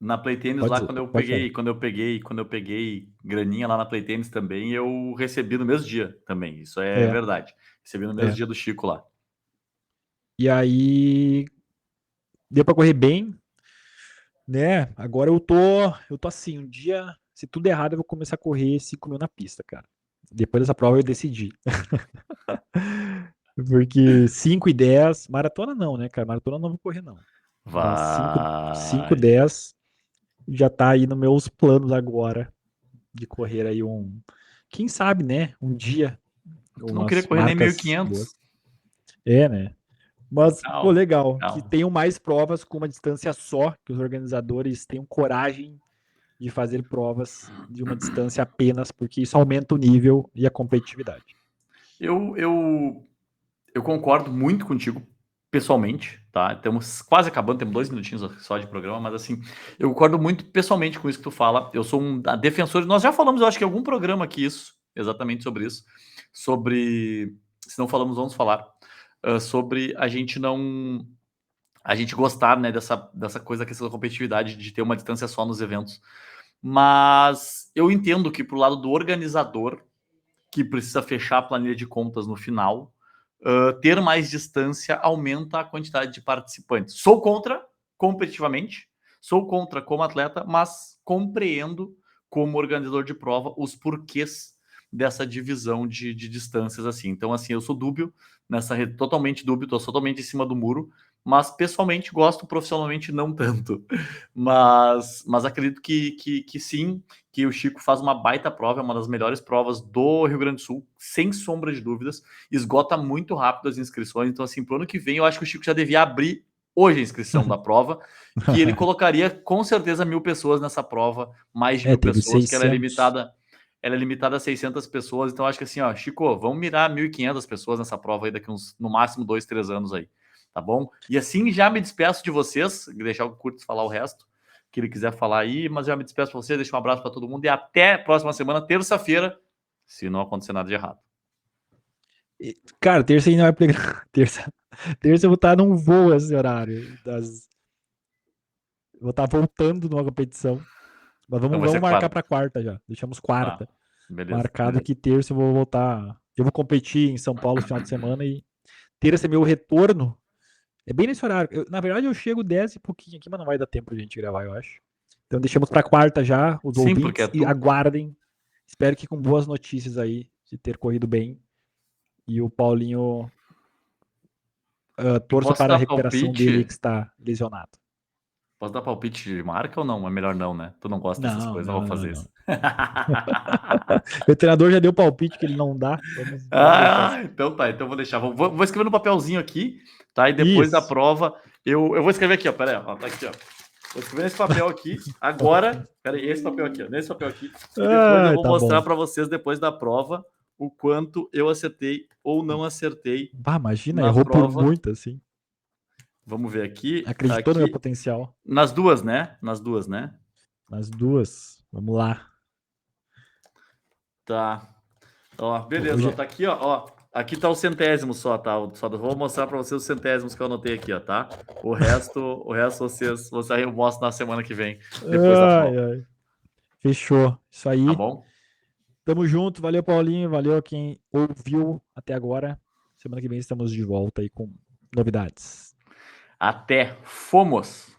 na Play Tennis Pode lá, dizer, pode falar. quando eu peguei graninha lá na Play Tennis também, eu recebi no mesmo dia também. Isso é É, verdade. Recebi no mesmo é. dia do Chico lá. E aí, deu pra correr bem, né? Agora eu tô assim, um dia, se tudo errado, eu vou começar a correr 5 mil na pista, cara. Depois dessa prova eu decidi. Porque 5 e 10 maratona não, né, cara? Maratona eu não vou correr, não. Mas 5 Vai. 10 já tá aí nos meus planos agora de correr aí quem sabe, né? Um dia, Tu não queria umas correr nem mil e marcas quinhentos? boas. É, né? Mas, pô, Calma, legal, que calma. tenham mais provas com uma distância só, que os organizadores tenham coragem de fazer provas de uma distância apenas, porque isso aumenta o nível e a competitividade. Eu, eu, eu concordo muito contigo, pessoalmente, tá? Estamos quase acabando, temos 2 minutinhos só de programa, mas assim, eu concordo muito pessoalmente com isso que tu fala. Eu sou um defensor, nós já falamos, eu acho que em algum programa aqui isso, exatamente sobre isso, sobre, se não falamos, vamos falar, sobre a gente gostar, né, dessa coisa, questão da competitividade, de ter uma distância só nos eventos. Mas eu entendo que pro lado do organizador, que precisa fechar a planilha de contas no final, ter mais distância aumenta a quantidade de participantes. Sou contra competitivamente, sou contra como atleta, mas compreendo como organizador de prova os porquês dessa divisão de distâncias assim. Então, assim, eu sou dúbio nessa rede, totalmente dúbio, estou totalmente em cima do muro, mas pessoalmente gosto, profissionalmente não tanto. Mas acredito que sim, que o Chico faz uma baita prova, é uma das melhores provas do Rio Grande do Sul, sem sombra de dúvidas, esgota muito rápido as inscrições, então assim, pro ano que vem eu acho que o Chico já devia abrir hoje a inscrição da prova, que ele colocaria com certeza 1.000 pessoas nessa prova, mais de É, mil teve pessoas, que 600. ela é limitada a 600 pessoas, então acho que assim, ó, Chico, vamos mirar 1.500 pessoas nessa prova aí daqui uns, no máximo 2, 3 anos aí, tá bom? E assim já me despeço de vocês, deixar o Curtis falar o resto, que ele quiser falar aí, mas já me despeço para você, deixo um abraço para todo mundo e até a próxima semana, terça-feira, se não acontecer nada de errado. Cara, terça ainda vai pegar. Terça eu vou estar num voo esse horário. Vou estar voltando numa competição. Mas Então vai vamos ser marcar quarta. para quarta já. Deixamos Tá. quarta. Beleza, Marcado beleza. que terça eu vou voltar. Eu vou competir em São Paulo no final de semana e terça é meu retorno. É bem nesse horário. Na verdade, eu chego 10 e pouquinho aqui, mas não vai dar tempo de a gente gravar, eu acho. Então deixamos para quarta já, os Sim, porque é ouvintes, e tu. aguardem. Espero que com boas notícias aí, de ter corrido bem. E o Paulinho Eu torço posso para a dar recuperação dele palpite? que está lesionado. Posso dar palpite de marca ou não? É melhor não, né? Tu não gosta dessas Não, coisas, não não, vou não, fazer não. isso. O treinador já deu palpite que ele não dá. Vamos deixar assim. Então tá, então vou deixar. Vou escrever no papelzinho aqui, tá? E depois da Isso. prova, eu vou escrever aqui, ó. Pera aí, ó. Tá aqui, ó. Vou escrever nesse papel aqui, agora. Pera aí, esse papel aqui, ó. Nesse papel aqui. E depois eu Ai, vou tá mostrar bom. para vocês, depois da prova, o quanto eu acertei ou não acertei Bah, imagina, na errou por prova. muito, assim. Vamos ver aqui. Acreditou no meu Aqui. potencial. Nas duas, né? Nas duas, né? Nas duas. Vamos lá. Tá. Ó, beleza, ó. Hoje, Tá aqui, ó. Aqui tá o centésimo só, tá? Só vou mostrar para vocês os centésimos que eu anotei aqui, ó, tá? O resto vocês eu mostro na semana que vem, depois da ai, prova. ai. Fechou. Isso Tá aí. bom? Tamo junto. Valeu, Paulinho. Valeu a quem ouviu até agora. Semana que vem estamos de volta aí com novidades. Até. Fomos!